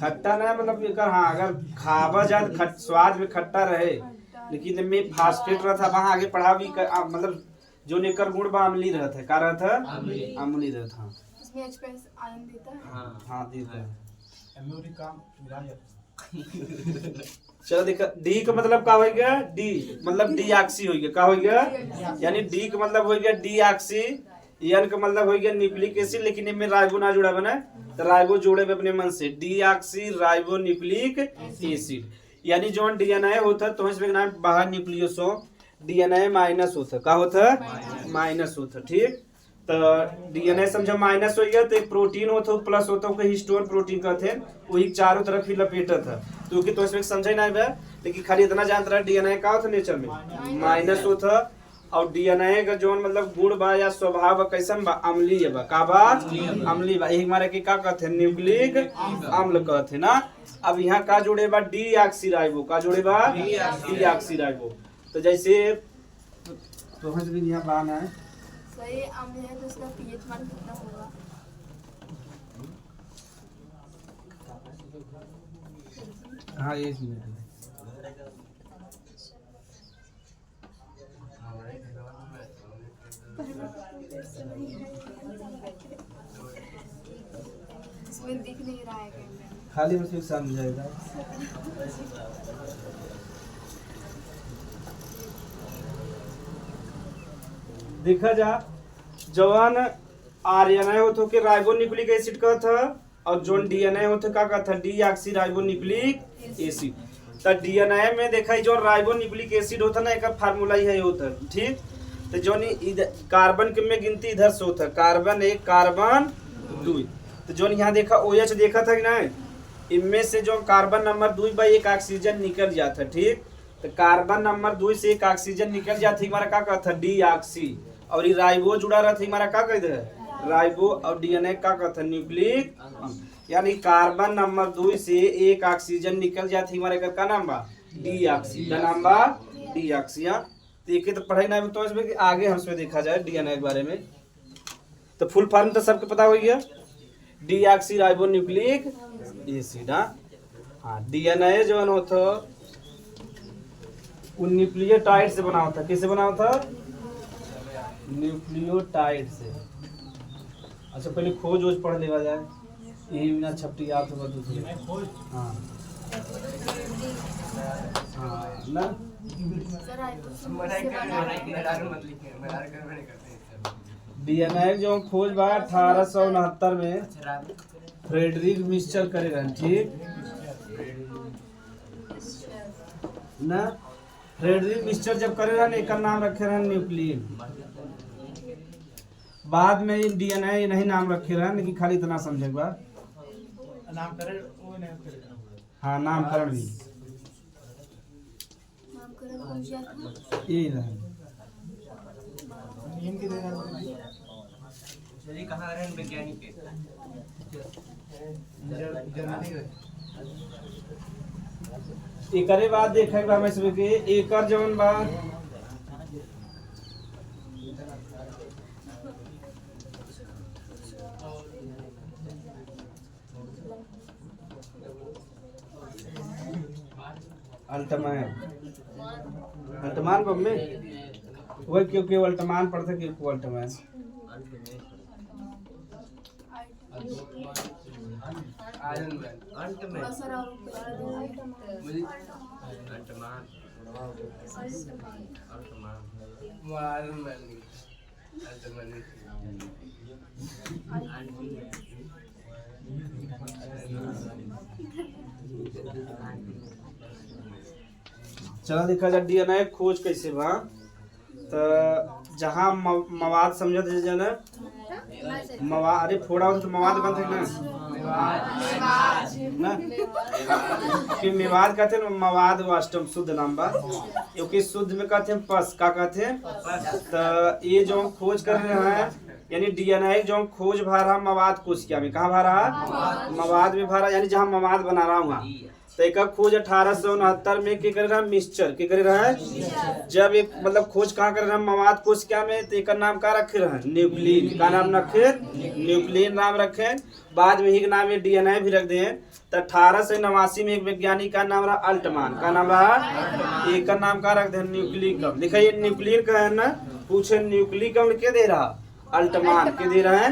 खट्टा ना मतलब एकर हाँ अगर खावा जाए खट स्वाद में खट्टा रहे लेकिन में फास्फेट रहता वहाँ आगे पढ़ा भी मतलब जो नेकर गुण बा अम्ली रहता है का रहता है अम्ली रहता है। इसमें H+ आयन देता है। हाँ देता है। एम्यूरी काम मिला जाता चलो देखा डी का मतलब का हो गया डी मतलब डीऑक्सी हो गया का हो गया यानी डी का मतलब हो गया डीऑक्सी एन का मतलब हो गया न्यूक्लिक एसिड लेकिन इनमें राइबो ना जुड़ा बना तो राइबो जोड़े में अपने मन से डीऑक्सी राइबो न्यूक्लिक एसिड यानी जो डीएनए होता है तो इसमें नाम बाहर न्यूक्लियोसोम डीएनए माइनस होता है का होता है माइनस होता है। ठीक तो डीएनए समझो माइनस हो गया तो एक प्रोटीन होता है प्लस होता है हिस्टोन प्रोटीन कहते हैं वही चारों तरफ ही लपेटा था क्योंकि तो इसमें समझे ना है लेकिन खाली इतना जानता रहा डीएनए का होता नेचर में माइनस होता और डीएनए का जो मतलब गुण बा या स्वभाव बा कैसन बा अम्लीय बा का बा अम्लीय बा यही हमारे के का कहते हैं न्यूक्लिक अम्ल कहते हैं ना। अब यहाँ का जुड़े बा डीऑक्सीराइबो का जुड़े बा डीऑक्सीराइबो तो जैसे तो भी यहाँ बाना है सही अम्ल है तो उसका pH मान कितना होगा? हाँ एक मिनट इसमें दिख नहीं रहा है कहीं। खाली उसमें समझाएगा। देखा जा जवान आरएनए होतो के राइबो न्यूक्लिक एसिड का था और जोन डीएनए होतो का था डीऑक्सी राइबो न्यूक्लिक एसिड। तो डीएनए में देखा जो राइबो न्यूक्लिक एसिड होता ना एक फार्मूला ही है होता ठीक। तो जो कार्बन के में गिनती इधर से होता कार्बन एक कार्बन दो। तो जो यहाँ देखा OH देखा था कि ना इनमें से जो कार्बन नंबर 2 बाई एक ऑक्सीजन निकल जाता ठीक। तो कार्बन नंबर 2 से एक ऑक्सीजन निकल जाती हमारा क्या कहता डीऑक्सी और ये राइबो जुड़ा रहता हमारा क्या कहते हैं राइबो और डीएनए का कहता न्यूक्लिक यानी कार्बन नंबर 2 से एक ऑक्सीजन निकल जाती हमारे का नाम बा डीऑक्सी का नाम बा डीऑक्सी। देखे तो पढ़ाई ना तो इसमें कि आगे हमसे देखा जाए डीएनए के बारे में। तो फुल फॉर्म तो सबको पता हो गया डीऑक्सी राइबो न्यूक्लिक एसिड। हाँ डीएनए जो होता वो न्यूक्लियोटाइड से बना होता किससे बना होता न्यूक्लियोटाइड से। अच्छा पहले खोज वोज पढ़ लेवा जाए यही बिना छपटी याद होगा दूसरी। हाँ हाँ ना सर आई तो मराई कर मत लिखे मराई कर नहीं करते हैं डीएनए जो खोज बा 1869 में फ्रेडरिक मिस्चर करे रहन ठीक ना। फ्रेडरिक मिस्चर जब करे रहन एकर नाम रखे रहन न्यूक्लियन। बाद में डीएनए नहीं नाम रखे रहन कि खाली इतना समझे बा। नामकरण वो नहीं करे। हाँ नामकरण भी नामकरण कौन सा था? यही रहन। नियम के देना चलिए कहाँ रहे वैज्ञानिक के जर्मनी में एकरे बाद देखे बा में सब के एकर जवन बा अल्टमान अल्टमान बम में वह क्योंकि अल्टमान पढ़ते कि अल्टमान आयरन मैन अंत में थोड़ा सा और बता दो। मुझे अंतमान अंतमान वो आयरन मैन नहीं आयरन चला देखा जा डीएनए खोज कैसे बा। तो जहाँ मवाद समझत है ना मवाद अरे फोड़ा होता तो मवाद बनते ना ना कि मेवाद कहते हैं मवाद वास्तव शुद्ध नाम बा क्योंकि शुद्ध में कहते हैं पस का कहते हैं। तो ये जो खोज कर रहे हैं यानी डीएनए जो खोज भा रहा मवाद कोशिका में कहाँ भा रहा मवाद में भा रहा यानी जहाँ मवाद बना रहा हूँ। तो एक खोज 1869 में क्या कर रहा है मिस्चर क्या कर रहा है जब एक मतलब खोज कहाँ कर रहा है मवाद कोशिका में तो एक नाम का रखे रहा न्यूक्लियन का नाम रखे न्यूक्लियन नाम रखे। बाद में ही नाम ये डीएनए भी रख दें। तो 1889 में एक वैज्ञानिक का नाम रहा अल्टमान का नाम रहा एक नाम का रख दे न्यूक्लिक अम्ल। देखा ये न्यूक्लियन का है ना पूछे न्यूक्लिक अम्ल क्या दे रहा अल्टमान के दे रहे हैं।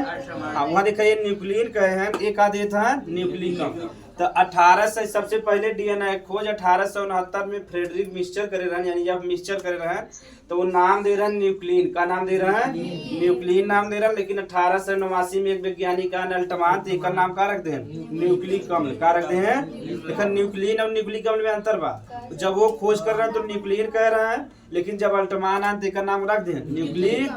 हाँ वहाँ देखा ये न्यूक्लियन कहे हैं एक आधे था न्यूक्लिक अम्ल। तो 1800 सबसे पहले डीएनए खोज 1869 में फ्रेडरिक मिस्चर करे रहे यानी जब मिस्चर करे रहे तो वो नाम दे रहे हैं न्यूक्लियन का नाम दे रहे हैं न्यूक्लियन नाम दे रहे हैं। लेकिन 1889 में एक वैज्ञानिक का अल्टमान तो एक नाम का रखते हैं न्यूक्लिक अम्ल का रखते हैं। लेकिन न्यूक्लियन और न्यूक्लिक अम्ल में अंतर बा। जब वो खोज कर रहे हैं तो न्यूक्लियन कह रहे हैं लेकिन जब अल्टमान आए तो एक नाम रख दे न्यूक्लिक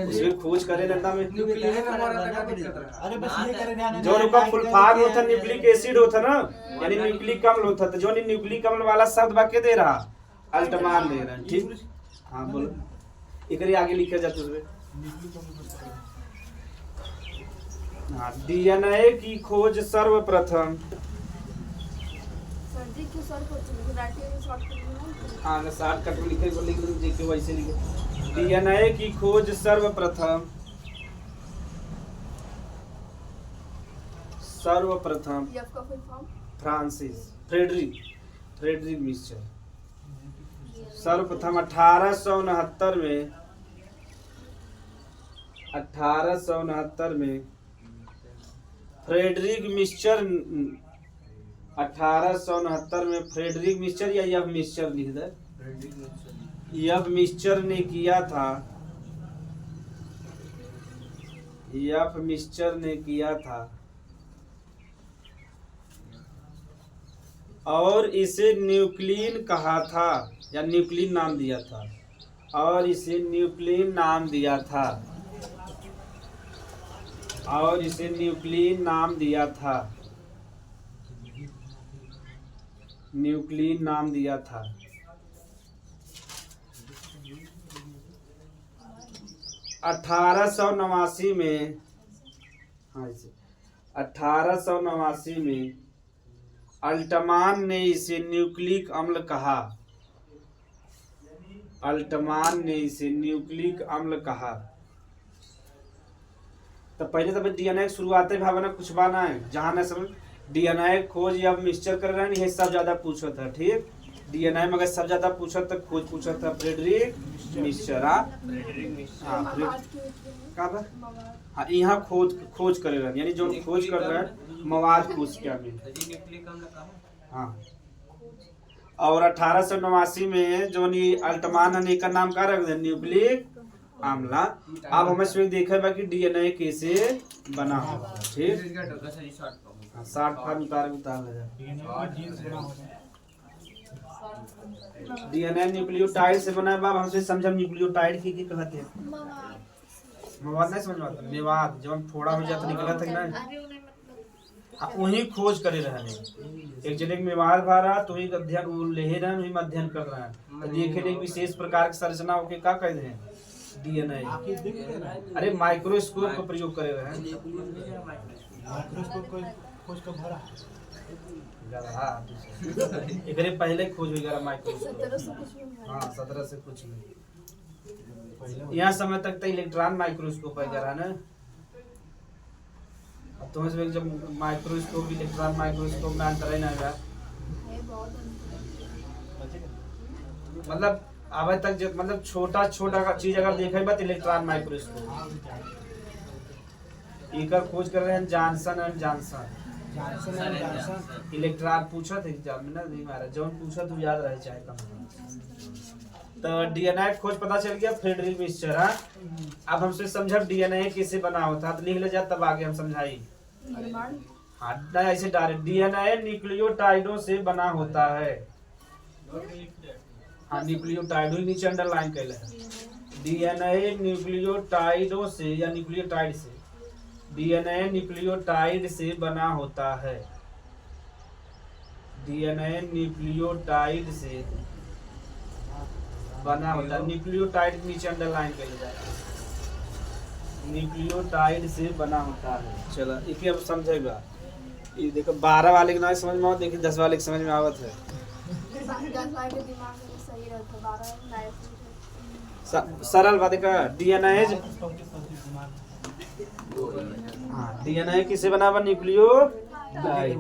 उसमें खोज करे रहता में अरे बस ये करे ध्यान जो उनका फुल फॉर्म होता न्यूक्लिक एसिड होता ना यानी न्यूक्लिक अम्ल होता तो जो न्यूक्लिक अम्ल वाला शब्द वाक्य दे रहा अल्टमान दे रहा ठीक। हाँ बोलो एक आगे लिखा जाता उसमें। हाँ डीएनए की खोज सर्वप्रथम सर जी क्यों सर को राइटिंग में शॉर्ट कर हाँ शॉर्टकट में लिखे लिख लिखे वैसे लिखे। डीएनए की खोज सर्वप्रथम एफ का full form Francis Friedrich Miescher सर्वप्रथम 1869 में फ्रेडरिक मिस्चर 1869 में फ्रेडरिक मिस्चर या यह मिस्चर लिख दे यह मिस्चर ने किया था यह मिस्चर ने किया था और इसे न्यूक्लियन कहा था या न्यूक्लियन नाम दिया था और इसे न्यूक्लियन नाम दिया था और इसे न्यूक्लियन नाम दिया था न्यूक्लियन नाम दिया था। 1889 में हाँ 1889 में अल्टमान ने इसे न्यूक्लिक अम्ल कहा अल्टमान ने इसे न्यूक्लिक अम्ल कहा। तो पहले तो डीएनए शुरुआत भावना कुछ बाना है जहाँ न सब डीएनए खोज या मिक्सचर कर रहे हैं यही सब ज्यादा पूछा था ठीक। डीएनए में अगर सब ज्यादा पूछा था खोज पूछा था फ्रेडरिक मिक्सचर। हाँ का बा हाँ यहाँ खोज करे रहन यानी जो खोज कर रहे हैं मवाद कोशिका में। हाँ और 1889 में जो अल्टमान ने का नाम का रख दिया न्यूक्लिक आम्ला। अब हमें इसमें देखा है कि डीएनए कैसे बना हुआ ठीक। 60 फार्म उतार डीएनए न्यूक्लियोटाइड से बना है। बाब हमसे समझम न्यूक्लियोटाइड की कहते हैं मवाद नहीं समझ में आता मेवाद जब थोड़ा हो जाता निकला था ना वही खोज करे रहने एक जने मेवाद भारा तो एक अध्ययन वो ले रहन वही अध्ययन कर रहा है तो देखे एक विशेष प्रकार की संरचना होके का कहते हैं डीएनए। अरे माइक्रोस्कोप का प्रयोग करे रहे माइक्रोस्कोप को खोज का भरा एकरे पहले खोज हुई गया माइक्रोस्कोप। हाँ 17 से कुछ नहीं यहाँ समय तक तो इलेक्ट्रॉन माइक्रोस्कोप है जरा ना। अब तो जब माइक्रोस्कोप इलेक्ट्रॉन माइक्रोस्कोप में अंतर है ना यार मतलब अभी तक जब मतलब छोटा छोटा चीज अगर देखे बात इलेक्ट्रॉन माइक्रोस्कोप एक खोज कर रहे हैं जॉनसन एंड जॉनसन इलेक्ट्रॉन पूछा था एग्जाम में ना नहीं मारा जौन पूछा तो याद रहे चाहे कम। तो डीएनए खोज पता चल गया फ्रेडरिक मिक्सचर। हाँ अब हमसे समझा डीएनए कैसे बना होता तो लिख ले जा तब आगे हम समझाई। हाँ ऐसे डायरेक्ट डीएनए न्यूक्लियोटाइडों से बना होता है। हाँ न्यूक्लियोटाइड ही नीचे अंडरलाइन कर ले डीएनए न्यूक्लियोटाइडों से या न्यूक्लियोटाइड से डीएनए न्यूक्लियोटाइड से बना होता है। डीएनए न्यूक्लियोटाइड से बना होता है न्यूक्लियोटाइड नीचे अंडरलाइन कर लिया न्यूक्लियोटाइड से बना होता है। चलो एक अब समझेगा ये देखो 12 वाले के ना समझ में आओ देखिए 10 वाले के समझ में आवत है। 10 वाले के दिमाग में सही रहता 12 सरल बात का डीएनए हाँ डीएनए किससे बना हुआ न्यूक्लियोटाइड।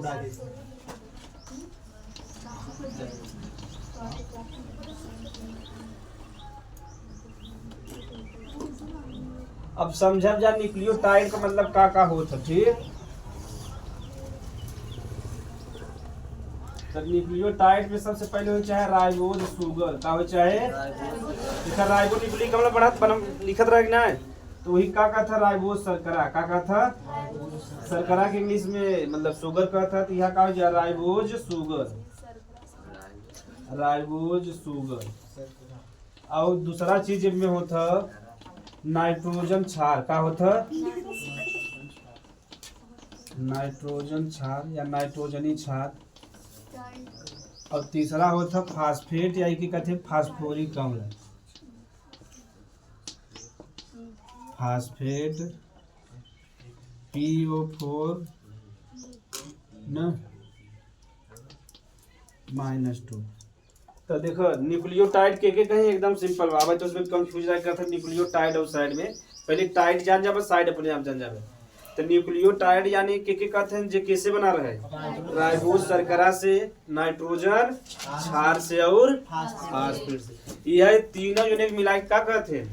अब समझब जा न्यूक्लियोटाइड का मतलब का होता ठीक। तो न्यूक्लियोटाइड में सबसे पहले हो चाहे राइबोज शुगर का हो चाहे राइबो न्यूक्लिक मतलब बड़ा लिखत रह ना तो वही का था राइबोज शर्करा का था शर्करा के इंग्लिश में मतलब शुगर का था तो यहाँ का हो जाए राइबोज शुगर। और दूसरा चीज में होता नाइट्रोजन क्षार का होता नाइट्रोजन क्षार या नाइट्रोजनी क्षार। और तीसरा होता फास्फेट या की कहते हैं फास्फोरिक अम्ल फास्फेट PO4 -2। तो देखो न्यूक्लियोटाइड के कहीं एकदम सिंपल बाबा तो उसमें कंफ्यूज करते न्यूक्लियोटाइड और साइड में पहले टाइड जान जाए साइड अपने आप जान जाए। तो न्यूक्लियोटाइड यानी के कहते हैं जो कैसे बना रहे राइबोज शर्करा से नाइट्रोजन क्षार से और फास्फेट से यह तीनों यूनिट मिला क्या कहते हैं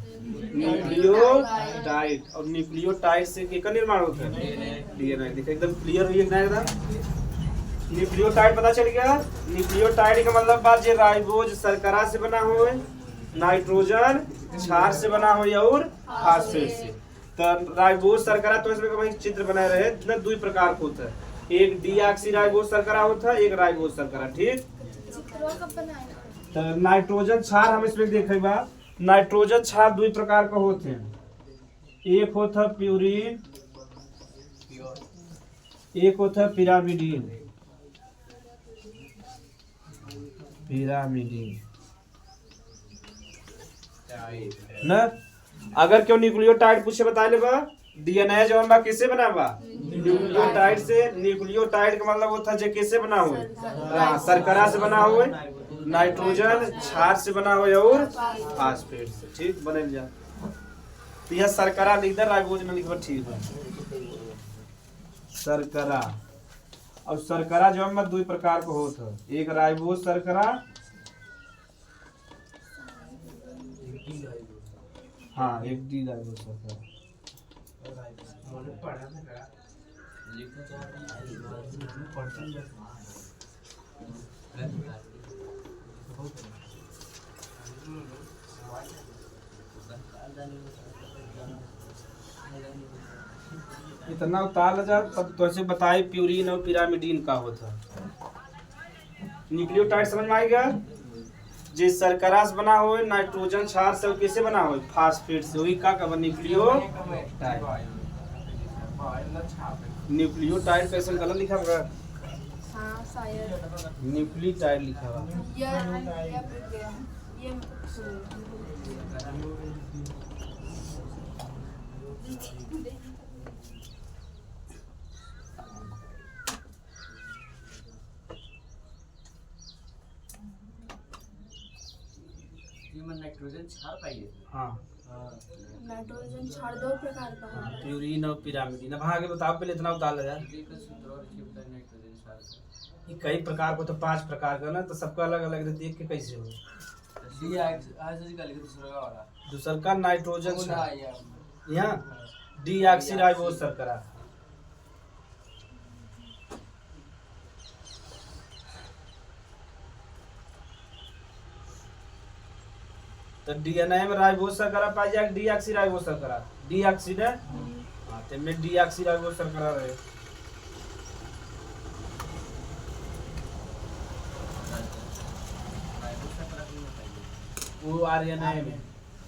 न्यूक्लियोटाइड। और न्यूक्लियोटाइड से क्या निर्माण होता है डीएनए। देखो एकदम क्लियर हुई एकदम न्यूक्लियोटाइड पता चल गया। न्यूक्लियोटाइड का मतलब बात जो राइबोज शर्करा से बना हो नाइट्रोजन क्षार से बना हो और फास्फेट से। तो राइबोज शर्करा तो इसमें चित्र बनाए रहे ना दो प्रकार का होता है एक डीऑक्सी राइबोज शर्करा होता है एक राइबोज शर्करा ठीक। तो नाइट्रोजन क्षार हम इसमें देखेगा नाइट्रोजन क्षार दो प्रकार का होते हैं एक होता प्यूरिन एक होता पिरामिडीन ना। अगर क्यों न्यूक्लियोटाइड पूछे बता ले बा डीएनए जो बा किससे बना बा न्यूक्लियोटाइड से। न्यूक्लियोटाइड का मतलब होता है जो कैसे बना हो शर्करा से बना हो नाइट्रोजन क्षार से बना हो और फास्फेट से ठीक बने जा। तो यह शर्करा लिख दे राइबोज में लिख ठीक है शर्करा। और शर्करा जो है दो प्रकार का होता है एक राइबोज शर्करा हाँ एक डी राइबोस शर्करा। इतना उतार जा तब तो ऐसे बताए प्यूरिन और पिरामिडीन का होता। न्यूक्लियोटाइड समझ में आएगा। जिस शर्करा से बना हो नाइट्रोजन क्षार से कैसे बना हो फास्फेट से वही का कवर न्यूक्लियोटाइड। न्यूक्लियोटाइड कैसे गलत लिखा होगा हाँ शायद न्यूक्लियोटाइड लिखा हुआ। ये नाइट्रोजन क्षार पाइए। हाँ नाइट्रोजन क्षार दो प्रकार का हाँ, होता है। प्यूरिन और पिरामिडीन। अब आगे बताओ पहले इतना उतार यार। नाइट्रोजन क्षार ये कई प्रकार को तो 5 प्रकार का ना तो सबका अलग अलग देख के कैसे हो। दूसर का नाइट्रोजन यहाँ डीऑक्सीराइबोस शर्करा। तो डीएनए में राइबोस शर्करा पाई जाए डीऑक्सीराइबोस शर्करा। डीऑक्सी ने हाँ तो में डीऑक्सीराइबोस शर्करा रहे। वो आरएनए में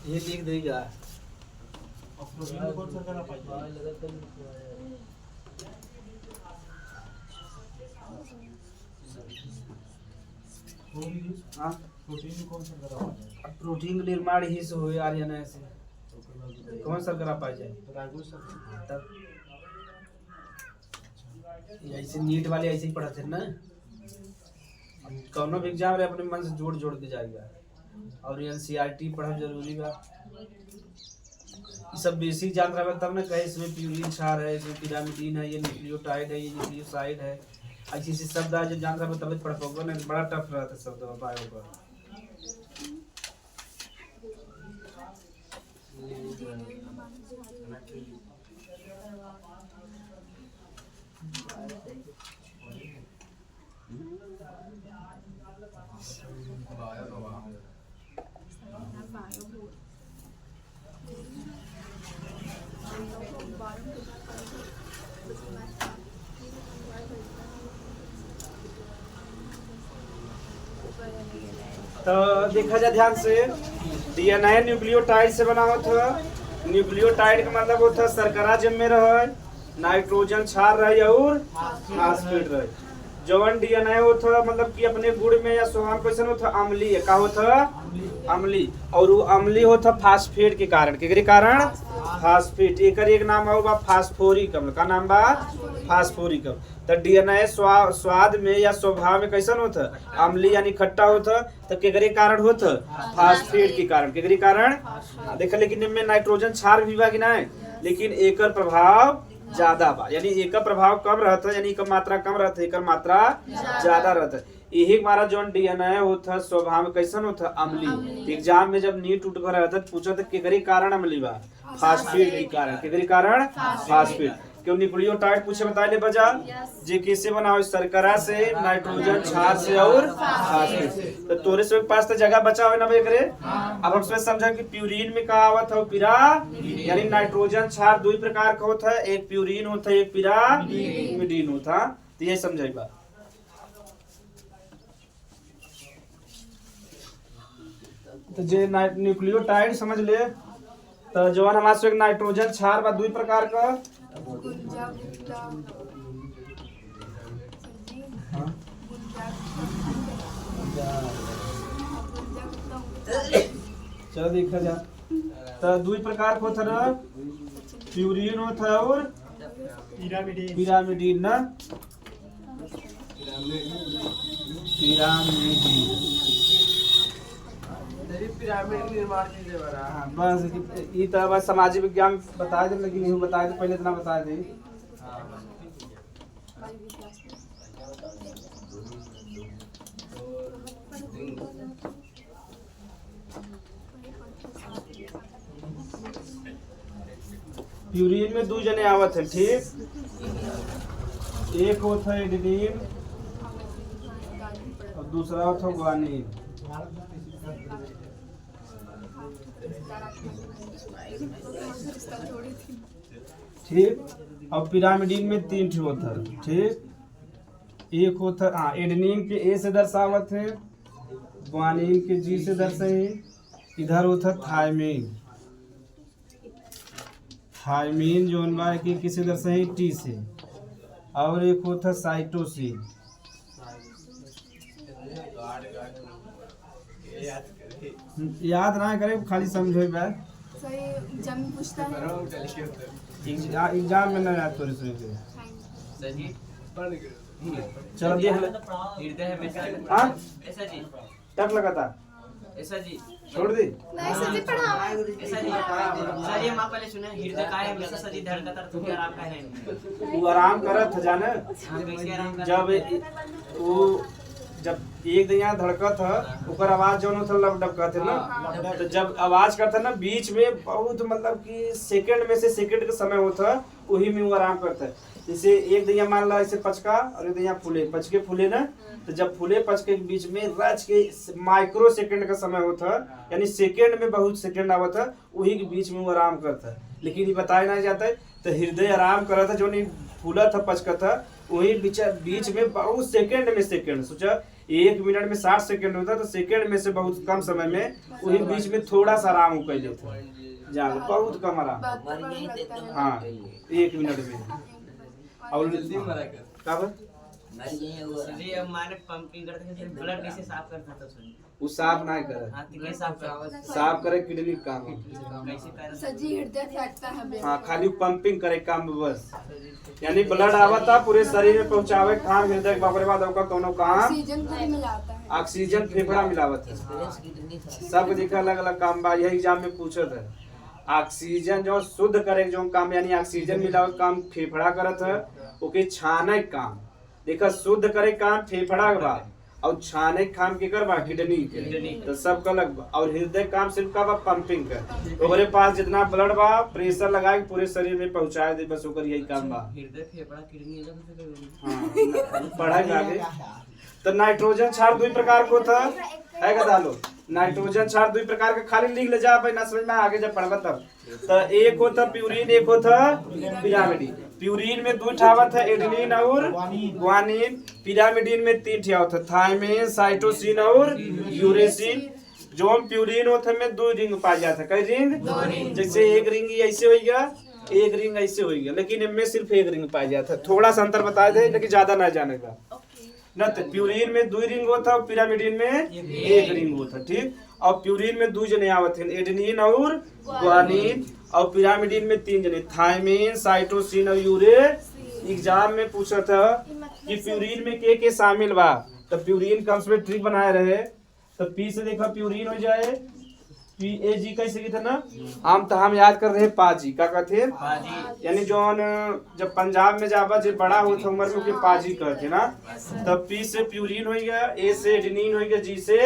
ये लिख देगा। प्रोटीन में कौन सा करना पाइए? हाँ प्रोटीन में कौन सा करना पाइए? अब प्रोटीन का निर्माण ही से हुए आरएनए से कौन शर्करा पाई जाए राइबोस शर्करा। तब ऐसे नीट वाले ऐसे ही पढ़ते ना। कौनो भी एग्जाम रहे अपने मन से जोड़ जोड़ के जाएगा। और एनसीईआरटी पढ़ना जरूरी बा। ये सब बेसिक जान रहा तब ना कहे इसमें प्यूरिन क्षार है, इसमें पिरामिडीन है, ये न्यूक्लियोटाइड है, ये न्यूक्लियोसाइड है। ऐसी ऐसी शब्द आज जान रहा तब पढ़ पाओगे ना। बड़ा टफ रहता है शब्द बायो का। तो देखा जाए ध्यान से डीएनए न्यूक्लियोटाइड से बना होता है। न्यूक्लियोटाइड का मतलब होता है शर्करा जब में रहे, नाइट्रोजन क्षार रहे और फास्फेट रहे। जवन डीएनए होता मतलब कि अपने गुण में या स्वभाव कैसे होता अम्लीय का होता अम्ली। और वो अम्ली होता फास्फेट के कारण। के कारण फास्फेट। एक नाम होगा फास्फोरिक अम्ल। का नाम बा फास्फोरिक अम्ल। तो डीएनए स्वाद में या स्वभाव में कैसन होता अम्ली यानी खट्टा होता। तो केकरे कारण होता फास्फेट के कारण। केकरे कारण देखा। लेकिन इनमें नाइट्रोजन क्षार भी बा कि नहीं, लेकिन एकर प्रभाव ज्यादा बा। यानी एकर प्रभाव कम रहता यानी एकर मात्रा कम रहता, एकर मात्रा ज्यादा रहता। यही हमारा जो डीएनए होता स्वभाव में कैसन होता अम्ली। एग्जाम में जब नीट उठ कर रहता पूछा था केकरे कारण अम्ली बा फास्फेट के कारण। केकरे कारण फास्फेट। क्यों न्यूक्लियोटाइड पूछे बता ले बजा जे कैसे बना हो शर्करा से, नाइट्रोजन क्षार से और फास्फेट। तो तोरे से पास तो जगह बचा हो ना भाई करे। अब हम इसमें समझा कि प्यूरिन में कहा आवत है पिरा यानी नाइट्रोजन क्षार दो प्रकार का होता है। एक प्यूरिन होता है, एक पिरामिडीन होता। तो यही समझाई बात। तो जे न्यूक्लियोटाइड समझ ले। तो जवन हमारे एक नाइट्रोजन क्षार बा दो प्रकार का। चलो देखा जा। तो दो प्रकार को था प्यूरिन होता है और पिरामिडीन ना। पिरामिड निर्माण कीजिए बड़ा। हाँ बस ये तो बस सामाजिक विज्ञान बता दे, लेकिन ये बता दे पहले इतना बता दे। प्यूरिन में 2 जने आवत है, ठीक। एक होता है एडेनिन और दूसरा होता है ग्वानिन। ठीक। और पिरामिडिन में 3 ठो होता है, ठीक। एक होता है एडेनिन के ए से दर्शावत है, ग्वानिन के जी से दर्शाई, इधर होता है थायमिन। थायमिन जोन बा कि किसे दर्शाई टी से, और एक होता है साइटोसिन। याद ना करे, खाली समझो बा। सही जम पूछता है। एग्जाम में ना याद करे सुन के। सर जी चलो देख ले। हृदय में हाँ ऐसा जी टक लगा था, ऐसा जी छोड़ दी। नहीं सर जी पढ़ाओ। ऐसा जी सर ये मां पहले सुने हृदय का है हमेशा सर जी धड़कता तो क्या आराम का है तू आराम करत है जाने, हां कैसे आराम कर वो जब एक दिन यहाँ धड़कत है, ऊपर आवाज जो था लब डबकत है ना, तो जब आवाज करता है ना बीच में बहुत मतलब कि सेकंड में से सेकंड का समय होता है, वही में वो आराम करता है। जैसे एक दिन मान ला ऐसे पचका और एक दिन फूले, पचके फूले ना, तो जब फूले पचके के बीच में रच के माइक्रो सेकंड का समय होता है, यानी सेकंड में बहुत सेकंड आवत है, वही के बीच में वो आराम करता है। लेकिन ये बताया नहीं जाता है, तो हृदय आराम कर रहा था, जो नहीं फूला था पचका था, वही बीच में बहुत सेकंड में सेकंड, सोचा 1 मिनट में 60 सेकंड होता, तो सेकंड में से बहुत कम समय में वही बीच में थोड़ा सा आराम हो कर लेता है, जान बहुत कम आराम। हाँ 1 मिनट में। और जल्दी मरा कर कब सर जी अब माने पंपिंग करते हैं ब्लड कैसे साफ करता था सर वो साफ ना करे, हां तो कैसे साफ करता साफ करे किडनी काम है। कैसे कर सर जी हृदय फैटता है हमें। हाँ खाली पंपिंग करे काम बस, यानी ब्लड आवता पूरे शरीर में पहुंचावे काम, हृदय के बापरे बाद ओका कोनो काम, ऑक्सीजन पूरी में जाता है। ऑक्सीजन फेफड़ा मिलावत है। सब देखा अलग अलग काम बा, यही एग्जाम में पूछत है। ऑक्सीजन जो शुद्ध करे जो काम, यानी ऑक्सीजन मिलावत काम फेफड़ा करत है, ओके छाने काम। देखा शुद्ध करे काम फेफड़ा के बा, और छाने काम के कर बा किडनी के, तो सब का अलग बा। और हृदय काम सिर्फ का बा पंपिंग का, ओकरे पास जितना ब्लड बा प्रेशर लगा के पूरे शरीर में पहुंचाए दे, बस ओकर यही काम बा। हृदय फेफड़ा किडनी अलग से हाँ पढ़ाई आगे। तो नाइट्रोजन क्षार 2 प्रकार को था है का डालो, नाइट्रोजन क्षार 2 प्रकार का, खाली लिख ले जा भाई, ना समझ में आगे जब पढ़बा तब। तो एक होता प्यूरिन, एक होता पिरामिडिन। प्यूरिन में 2 ठावत है, एडेनिन और ग्वानिन। पिरामिडिन में 3 ठावत है, थायमिन, साइटोसिन और यूरेसिन। जो प्यूरिन होता है में 2 रिंग पाया जाता है, कई रिंग, जैसे एक रिंग ऐसे हो गया, एक रिंग ऐसे हो गया, लेकिन इनमें सिर्फ एक रिंग पाया जाता है। थोड़ा सा अंतर बताए थे, लेकिन ज्यादा ना जाने का न। तो प्यूरिन में 2 रिंग होता है, पिरामिडिन में 1 रिंग होता, ठीक। और प्यूरिन में 2 जने आवत हैं, एडेनिन और ग्वानिन। और पिरामिडिन में 3 जने, थायमिन, साइटोसिन और यूरे। एग्जाम में पूछा था कि प्यूरिन में के शामिल बा, तो प्यूरिन कम से ट्रिक बनाए रहे। तो पी से देखा प्यूरिन हो जाए, PAG कैसे की था ना, हम याद कर रहे पाजी का कहते हैं, यानी जो जब पंजाब में जाबा जो बड़ा होता उम्र में के पाजी कहते ना। तब P से प्यूरिन हो गया, A से एडेनिन हो गया, G से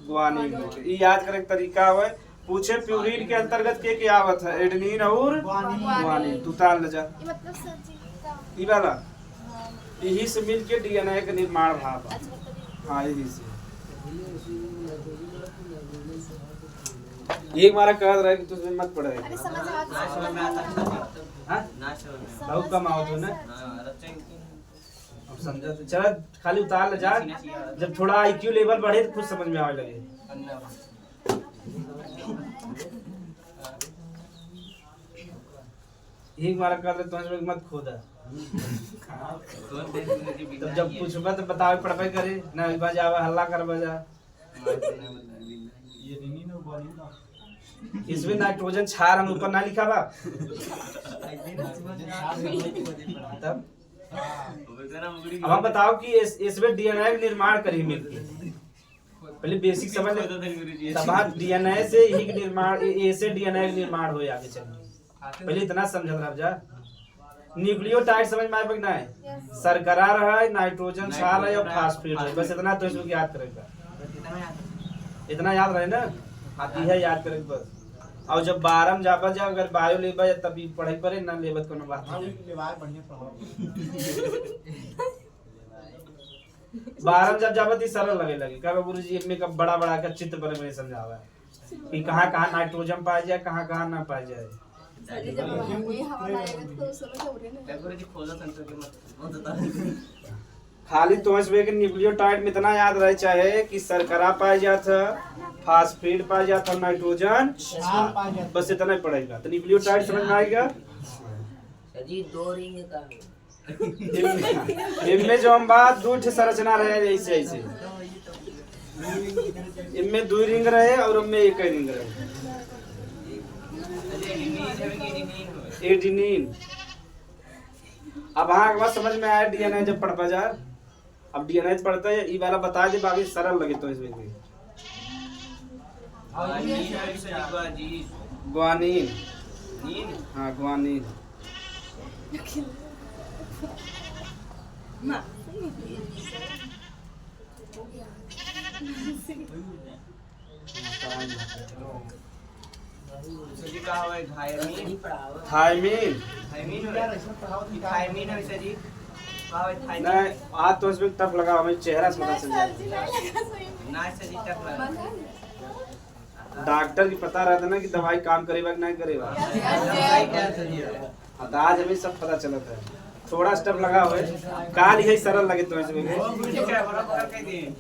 ग्वानिन हो गया। ये याद करे तरीका है। पूछे प्यूरिन के अंतर्गत के आवत है, एडेनिन और ग्वानिन। तू ताल ले जा मतलब सर जी का ई वाला, यही से मिलके DNA का निर्माण भाव। हाँ यही से एक मारा कह रहा है कि तुझे मत पढ़े। अरे समझ आ ना समझ में आता हाँ ना समझ में बहुत कम आओ तो ना, हां रचना अब समझा तो चल, खाली उतार ले जा। जब थोड़ा IQ लेवल बढ़े तो कुछ समझ में आने लगे। एक मारा कर ले तो मत खोदा। तब जब पूछबा तो बतावे पढ़बे करे ना, बजावा हल्ला कर बजा। ये रिंगिंग और ग्वानिन का इसमें नाइट्रोजन क्षार हम ऊपर ना लिखा बा तब। अब हम बताओ कि इसमें DNA निर्माण करी मिलके, पहले बेसिक समझ ले। तब DNA से ही निर्माण, A से DNA निर्माण हो आगे चल। पहले इतना समझ रहा जा। न्यूक्लियोटाइड समझ में आए ना है, शर्करा है, नाइट्रोजन क्षार है और फास्फेट है, बस इतना तो इसको याद करेगा। इतना याद रहे ना, आती है याद करें बस। और जब 12 में जाबा जा अगर बायो लेबा जा तभी पढ़ाई पड़े ना लेबत कोनो बात हाँ नहीं। लेवाए बढ़िया पढ़ाओ 12 में जब जाबा ती सरल लगे कब गुरुजी इनमें का बड़ा बड़ा का चित्र बने बने समझावा है कि कहाँ नाइट्रोजन पाया जाए कहाँ ना पाया जाए। सर जी जब वही हवा लाएगा तो उस समय क्या हो रहे ना गुरुजी खोलो सेंटर के मत बता। खाली तो इसमें कि न्यूक्लियोटाइड में इतना याद रहे चाहे कि शर्करा पाया जाता फास्फेट पाया जाता नाइट्रोजन क्षार पाया जाता। बस इतना ही पड़ेगा तो न्यूक्लियोटाइड समझ में आएगा। सर जी 2 रिंग का है। इनमें जो हम बात 2 संरचना रहे ऐसे ऐसे इनमें 2 रिंग रहे और उनमें 1 रिंग रहे एडेनिन। अब हाँ बात समझ में आया डीएनए जब पढ़ जा अब डीएनए पढ़ता है ये वाला बता दे बाकी सरल लगे तो इसमें ग्वानिन। हाँ ग्वानिन सर जी कहा हुआ है थायमीन थायमीन थायमीन हो रहा है थायमीन है सर जी कहा हुआ है थायमीन नहीं आज तो इसमें टफ लगा हमें चेहरा से पता चल जाए। ना सर जी टफ लगा डॉक्टर की पता रहता ना कि दवाई काम करेगा कि नहीं करेगा। हाँ, तो आज हमें सब पता चलता है थोड़ा स्टेप लगा हुआ है काल यही सरल लगे तो इसमें गुरुजी क्या बड़ा बड़ा कह दिए